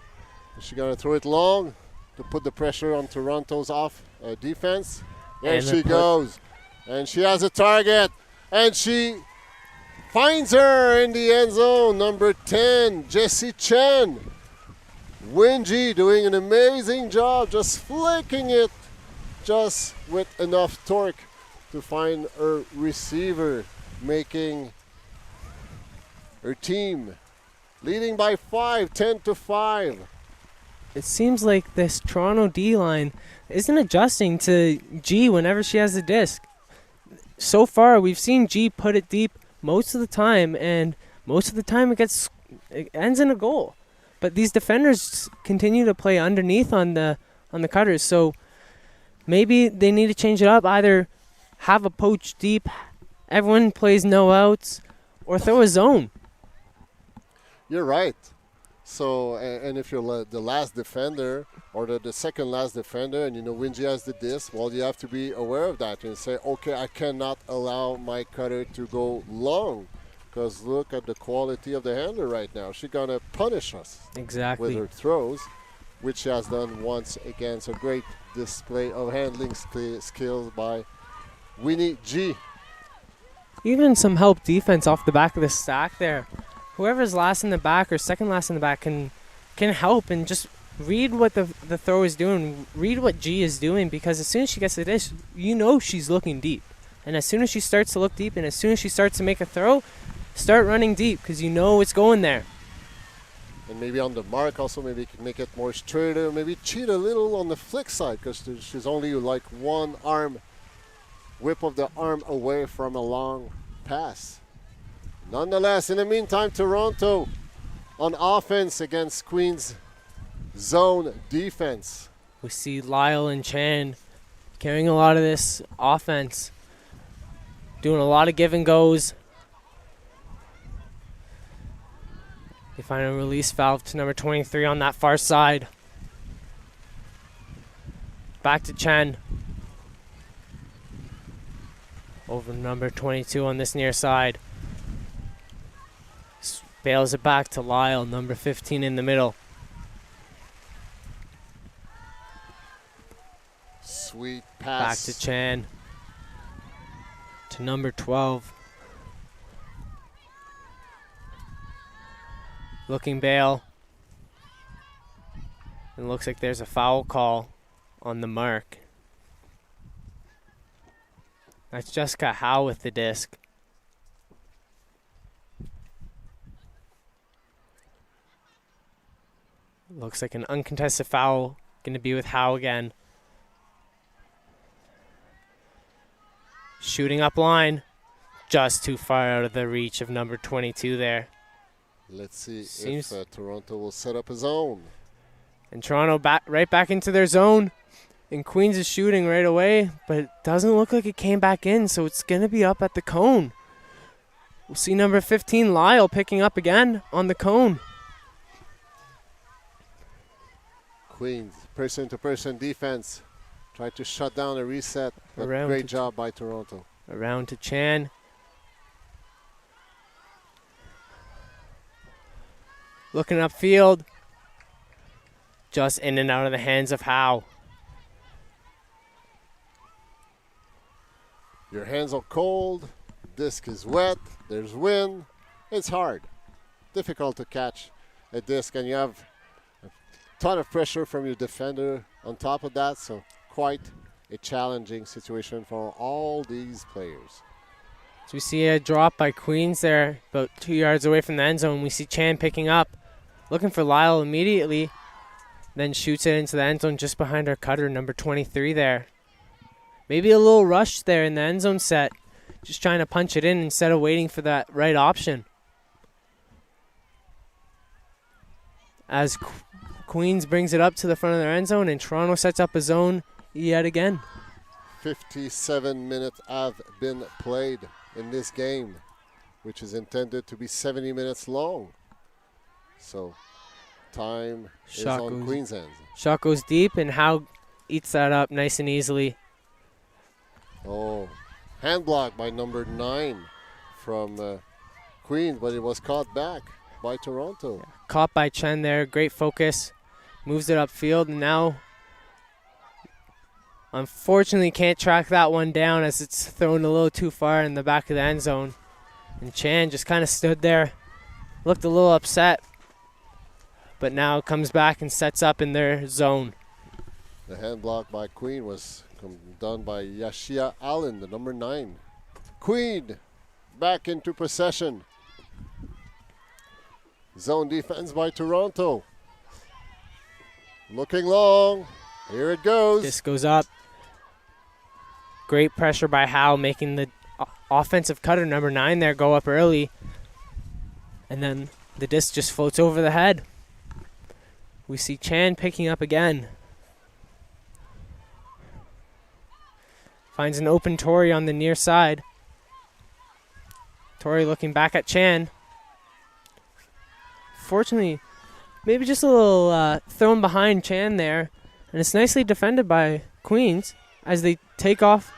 S1: Is she going to throw it long to put the pressure on Toronto's defense? There
S2: And
S1: she goes. And she has a target. And she finds her in the end zone. Number 10, Jessie Chen. Wingy doing an amazing job, just flicking it just with enough torque to find her receiver, making her team leading by 5, 10-5.
S2: It seems like this Toronto D-line isn't adjusting to G whenever she has the disc. So far, we've seen G put it deep most of the time, and most of the time it ends in a goal. But these defenders continue to play underneath on the cutters, so maybe they need to change it up. Either have a poach deep, everyone plays no outs, or throw a zone.
S1: You're right. So, and if you're the last defender or the second last defender, and you know Wingy has the disc, well, you have to be aware of that and say, okay, I cannot allow my cutter to go long, because look at the quality of the handler right now. She's gonna punish us
S2: Exactly.
S1: with her throws, which she has done once again. So great display of handling skills by Winnie G.
S2: Even some help defense off the back of the stack there. Whoever's last in the back or second last in the back can help and just read what the throw is doing, read what G is doing, because as soon as she gets to this, you know she's looking deep. And as soon as she starts to look deep and as soon as she starts to make a throw, start running deep because you know it's going there.
S1: And maybe on the mark also, maybe you can make it more straighter, maybe cheat a little on the flick side because she's only like one arm, whip of the arm away from a long pass. Nonetheless, in the meantime, Toronto on offense against Queens' zone defense.
S2: We see Lyle and Chan carrying a lot of this offense, doing a lot of give and goes. They find a release valve to number 23 on that far side. Back to Chen. Over number 22 on this near side. Bails it back to Lyle, number 15 in the middle.
S1: Sweet pass.
S2: Back to Chan. To number 12. Looking bail. It looks like there's a foul call on the mark. That's Jessica Howe with the disc. Looks like an uncontested foul. Going to be with Howe again. Shooting up line. Just too far out of the reach of number 22 there.
S1: Let's see if Toronto will set up a zone.
S2: And Toronto right back into their zone. And Queens is shooting right away, but it doesn't look like it came back in, so it's going to be up at the cone. We'll see number 15, Lyle, picking up again on the cone.
S1: Queens, person-to-person defense. Tried to shut down a reset, but great job by Toronto.
S2: Around to Chan. Looking upfield. Just in and out of the hands of Howe.
S1: Your hands are cold. Disc is wet. There's wind. It's hard. Difficult to catch a disc, and you have a ton of pressure from your defender on top of that, so quite a challenging situation for all these players.
S2: So we see a drop by Queens there, about 2 yards away from the end zone. We see Chan picking up, looking for Lyle immediately, then shoots it into the end zone just behind our cutter, number 23 there. Maybe a little rush there in the end zone set, just trying to punch it in instead of waiting for that right option. As Queens brings it up to the front of their end zone, and Toronto sets up a zone yet again.
S1: 57 minutes have been played in this game, which is intended to be 70 minutes long. So time is on Queens' hands.
S2: Shot goes deep, and Howe eats that up nice and easily.
S1: Oh, hand block by number 9 from Queens, but it was caught back by Toronto.
S2: Yeah. Caught by Chen there, great focus. Moves it upfield, and now unfortunately can't track that one down as it's thrown a little too far in the back of the end zone. And Chan just kind of stood there, looked a little upset, but now comes back and sets up in their zone.
S1: The hand block by Queen was done by Yashia Allen, the number 9. Queen back into possession. Zone defense by Toronto. Looking long. Here it goes.
S2: This goes up. Great pressure by Howe, making the offensive cutter, number 9 there, go up early. And then the disc just floats over the head. We see Chan picking up again. Finds an open Tori on the near side. Tori looking back at Chan. Fortunately, maybe just a little thrown behind Chan there. And it's nicely defended by Queens as they take off.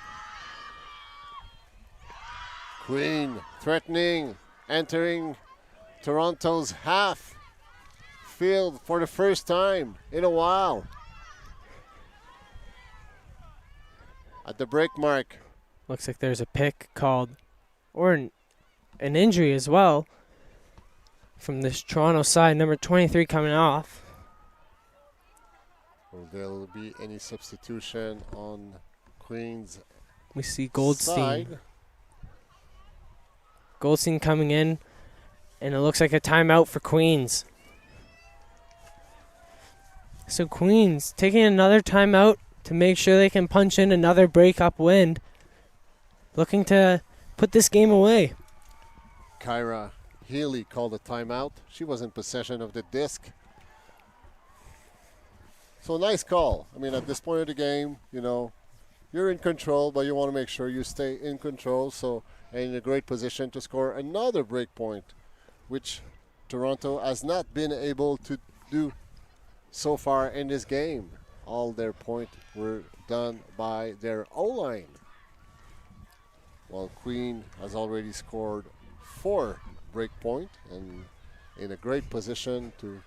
S1: Queen threatening, entering Toronto's half field for the first time in a while. At the break mark.
S2: Looks like there's a pick called, or an injury as well, from this Toronto side, number 23 coming off.
S1: Will there be any substitution on Queens
S2: We see Goldstein.
S1: side.
S2: Goldstein coming in, and it looks like a timeout for Queens. So Queens taking another timeout to make sure they can punch in another break-up win. Looking to put this game away.
S1: Kyra Healy called a timeout. She was in possession of the disc. So nice call. I mean, at this point of the game, you know, you're in control, but you want to make sure you stay in control. So, and in a great position to score another break point, which Toronto has not been able to do so far in this game. All their points were done by their O-line. While Queen has already scored 4 break point and in a great position to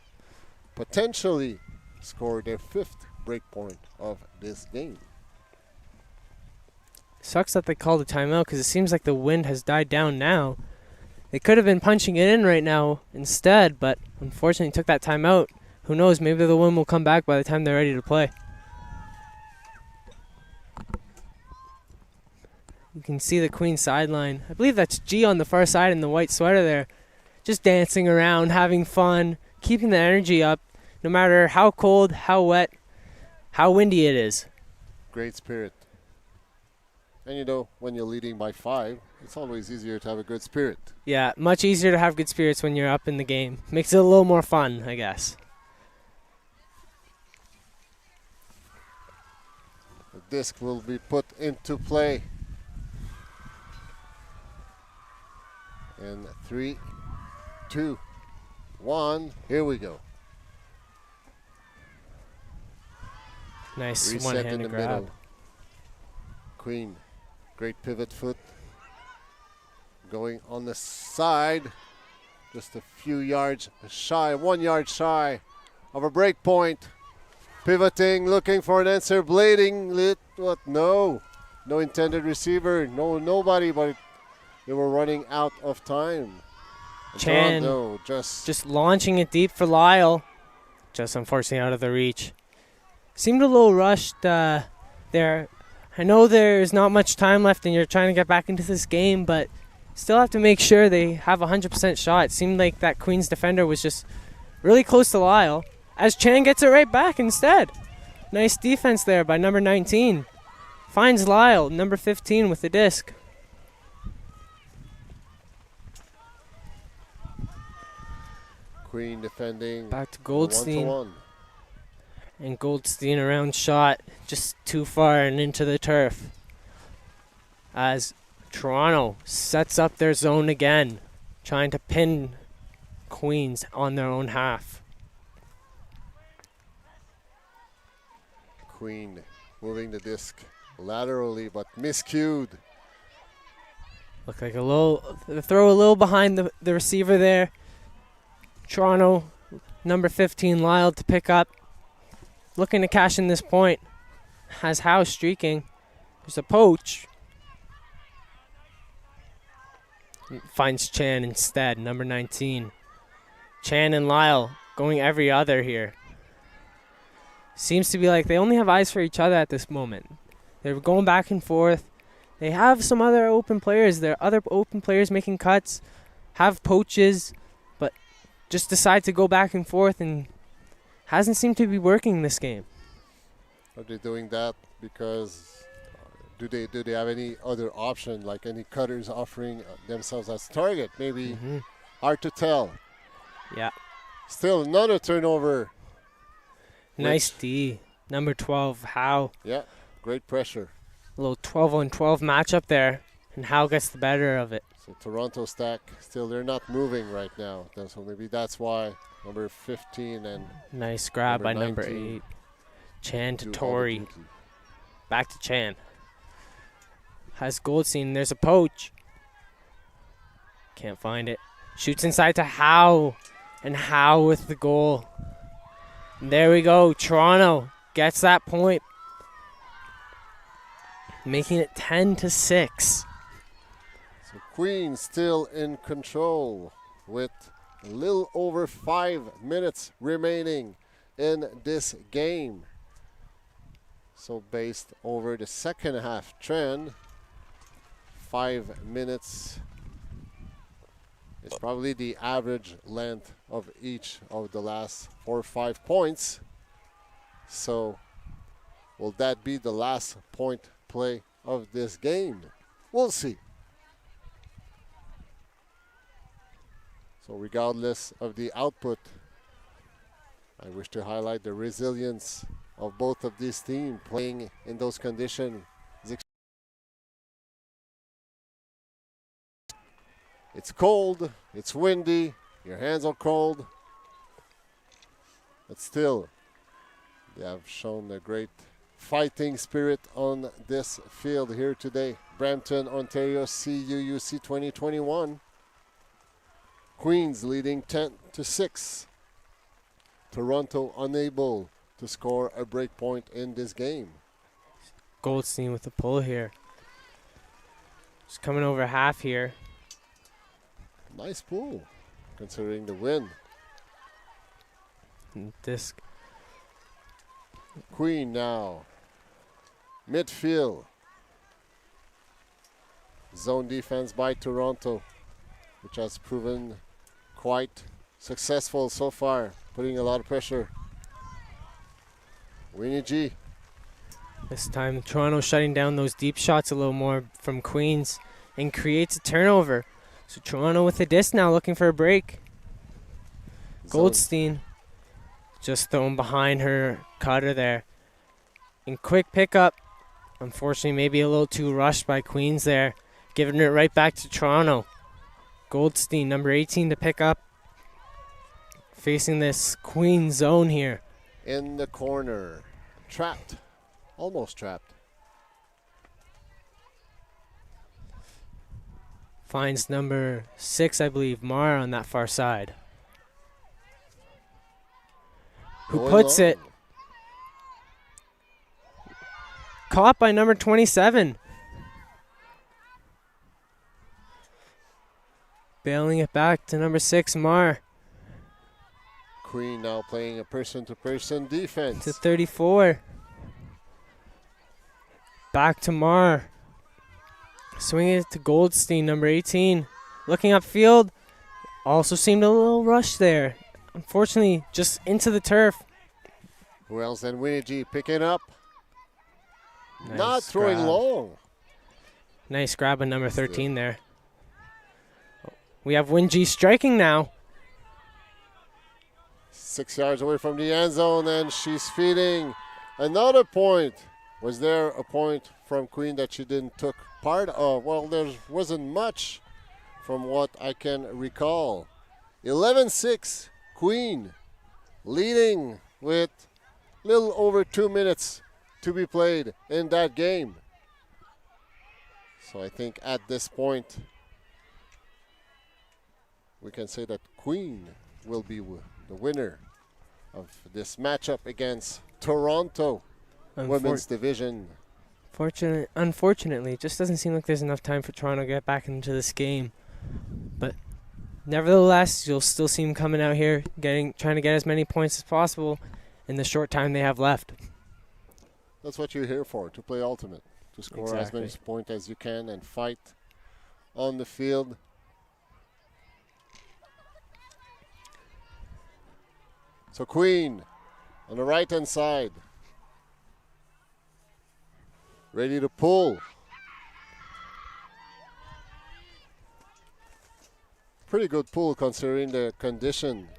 S1: potentially score their 5th break point of this game.
S2: Sucks that they called a timeout because it seems like the wind has died down now. They could have been punching it in right now instead, but unfortunately took that timeout. Who knows, maybe the wind will come back by the time they're ready to play. You can see the Queen sideline. I believe that's G on the far side in the white sweater there. Just dancing around, having fun, keeping the energy up, no matter how cold, how wet, how windy it is.
S1: Great spirit. And you know, when you're leading by 5, it's always easier to have a good spirit.
S2: Yeah, much easier to have good spirits when you're up in the game. Makes it a little more fun, I guess.
S1: The disc will be put into play. In 3, 2, 1, here we go.
S2: Nice
S1: Reset in
S2: one-handed
S1: the
S2: grab.
S1: middle. Queen, great pivot foot. Going on the side, just a few yards shy, 1 yard shy of a break point. Pivoting, looking for an answer, blading, lit, what? No intended receiver, nobody, but they were running out of time.
S2: Chan
S1: Toronto just
S2: launching it deep for Lyle. Just unfortunately out of the reach. Seemed a little rushed there. I know there's not much time left and you're trying to get back into this game, but still have to make sure they have a 100% shot. It seemed like that Queens defender was just really close to Lyle, as Chan gets it right back instead. Nice defense there by number 19. Finds Lyle, number 15, with the disc.
S1: Queen defending.
S2: Back to Goldstein.
S1: 1-to-1.
S2: And Goldstein around shot, just too far and into the turf. As Toronto sets up their zone again, trying to pin Queens on their own half.
S1: Queen moving the disc laterally, but miscued.
S2: Look like the throw a little behind the receiver there. Toronto, number 15, Lyle to pick up. Looking to cash in this point. Has Howe streaking. There's a poach. Finds Chan instead, number 19. Chan and Lyle going every other here. Seems to be like they only have eyes for each other at this moment. They're going back and forth. They have some other open players. There are other open players making cuts, have poaches, but just decide to go back and forth and hasn't seemed to be working this game.
S1: Are they doing that because do they have any other option, like any cutters offering themselves as target? Maybe hard to tell.
S2: Yeah.
S1: Still another turnover.
S2: Nice D. Number 12, Howe.
S1: Yeah, great pressure.
S2: A little 12-on-12 matchup there, and Howe gets the better of it.
S1: So Toronto stack, still they're not moving right now. So maybe that's why number 15 and
S2: nice grab by number 8. Chan to Torrey. Back to Chan. Has Goldstein. There's a poach. Can't find it. Shoots inside to Howe. And Howe with the goal. And there we go. Toronto gets that point. Making it 10-6.
S1: So Queen still in control with a little over 5 minutes remaining in this game. So based over the second half trend, 5 minutes. It's probably the average length of each of the last 4 or 5 points. So will that be the last point play of this game? We'll see. So regardless of the output, I wish to highlight the resilience of both of these teams playing in those conditions. It's cold, it's windy, your hands are cold, but still, they have shown a great fighting spirit on this field here today. Brampton, Ontario, CUUC 2021. Queens leading 10-6. Toronto unable to score a break point in this game.
S2: Goldstein with the pull here. Just coming over half here.
S1: Nice pull, considering the wind.
S2: Disc.
S1: Queen now. Midfield. Zone defense by Toronto, which has proven quite successful so far, putting a lot of pressure. Winnie G.
S2: This time Toronto shutting down those deep shots a little more from Queens and creates a turnover. So Toronto with the disc now looking for a break. Goldstein just thrown behind her cutter there. In quick pickup. Unfortunately, maybe a little too rushed by Queens there. Giving it right back to Toronto. Goldstein, number 18 to pick up. Facing this Queen zone here.
S1: In the corner. Trapped. Almost trapped.
S2: Finds number 6, I believe, Mara on that far side. Who
S1: Going
S2: puts
S1: long.
S2: it? Caught by number 27. Bailing it back to number 6, Mar.
S1: Queen now playing a person-to-person defense.
S2: To 34. Back to Mar. Swinging it to Goldstein, number 18. Looking upfield. Also seemed a little rushed there. Unfortunately, just into the turf.
S1: Who else than Winnie G picking up?
S2: Nice
S1: Not throwing
S2: grab.
S1: long.
S2: Nice grab of number 13 there. We have Winji striking now.
S1: 6 yards away from the end zone, and she's feeding another point. Was there a point from Queen that she didn't took part of? Well, there wasn't much from what I can recall. 11-6, Queen leading with little over 2 minutes to be played in that game. So I think at this point, we can say that Queen will be the winner of this matchup against Toronto Women's Division.
S2: Unfortunately, it just doesn't seem like there's enough time for Toronto to get back into this game. But nevertheless, you'll still see them coming out here, trying to get as many points as possible in the short time they have left.
S1: That's what you're here for, to play ultimate, to score as many points as you can and fight on the field. So Queen on the right-hand side, ready to pull. Pretty good pull considering the condition.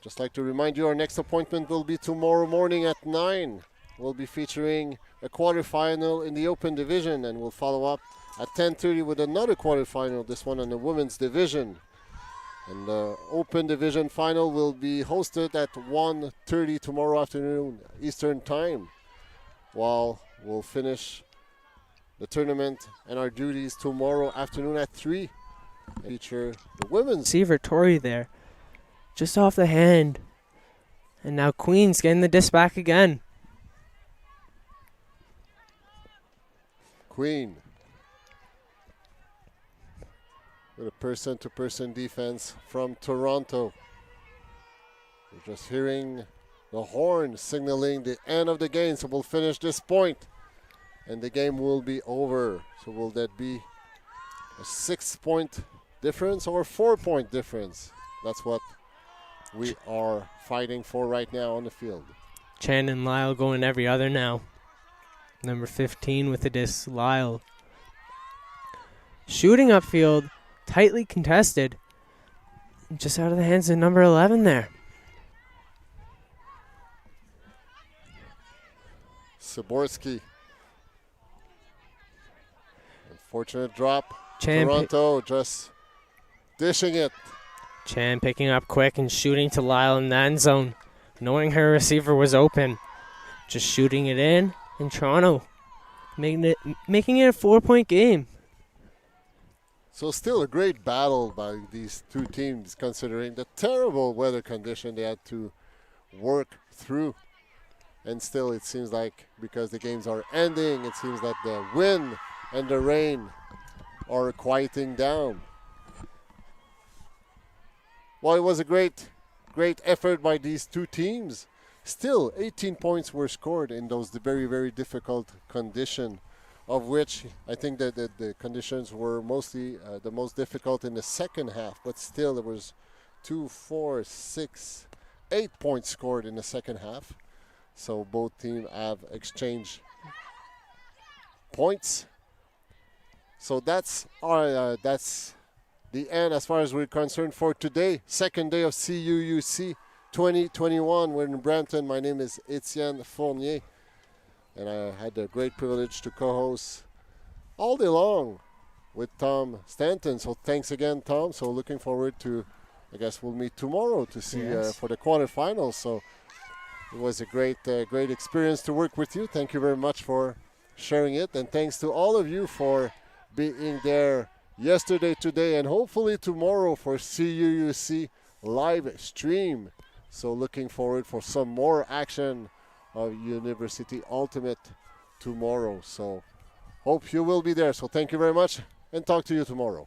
S1: Just like to remind you, our next appointment will be tomorrow morning at 9. We'll be featuring a quarterfinal in the Open Division, and we'll follow up at 10:30 with another quarterfinal, this one on the Women's Division. And the Open Division final will be hosted at 1:30 tomorrow afternoon Eastern Time, while we'll finish the tournament and our duties tomorrow afternoon at 3. Feature the women's.
S2: Receiver Tori there, just off the hand. And now Queen's getting the disc back again.
S1: Queen with a person-to-person defense from Toronto. We're just hearing the horn signaling the end of the game, so we'll finish this point and the game will be over. So will that be a 6-point difference or 4-point difference? That's what we are fighting for right now on the field.
S2: Chan and Lyle going every other now. Number 15 with the disc, Lyle. Shooting upfield, tightly contested. Just out of the hands of number 11 there.
S1: Saborski. Unfortunate drop.
S2: Chan
S1: Toronto just dishing it.
S2: Chan picking up quick and shooting to Lyle in the end zone. Knowing her receiver was open. Just shooting it in Toronto. Making it a 4-point game.
S1: So still a great battle by these two teams considering the terrible weather condition they had to work through. And still it seems like because the games are ending, it seems that the wind and the rain are quieting down. Well, it was a great effort by these two teams. Still, 18 points were scored in those very, very difficult conditions, of which I think that the conditions were mostly the most difficult in the second half. But still, there was 2, 4, 6, 8 points scored in the second half. So both teams have exchanged points. So that's the end as far as we're concerned for today. Second day of CUUC 2021. We're in Brampton. My name is Etienne Fournier. And I had the great privilege to co-host all day long with Tom Stanton. So thanks again, Tom. So looking forward to, I guess we'll meet tomorrow to see for the quarterfinals. So it was a great experience to work with you. Thank you very much for sharing it. And thanks to all of you for being there yesterday, today, and hopefully tomorrow for CUUC live stream. So looking forward for some more action of University Ultimate tomorrow. So hope you will be there. So thank you very much and talk to you tomorrow.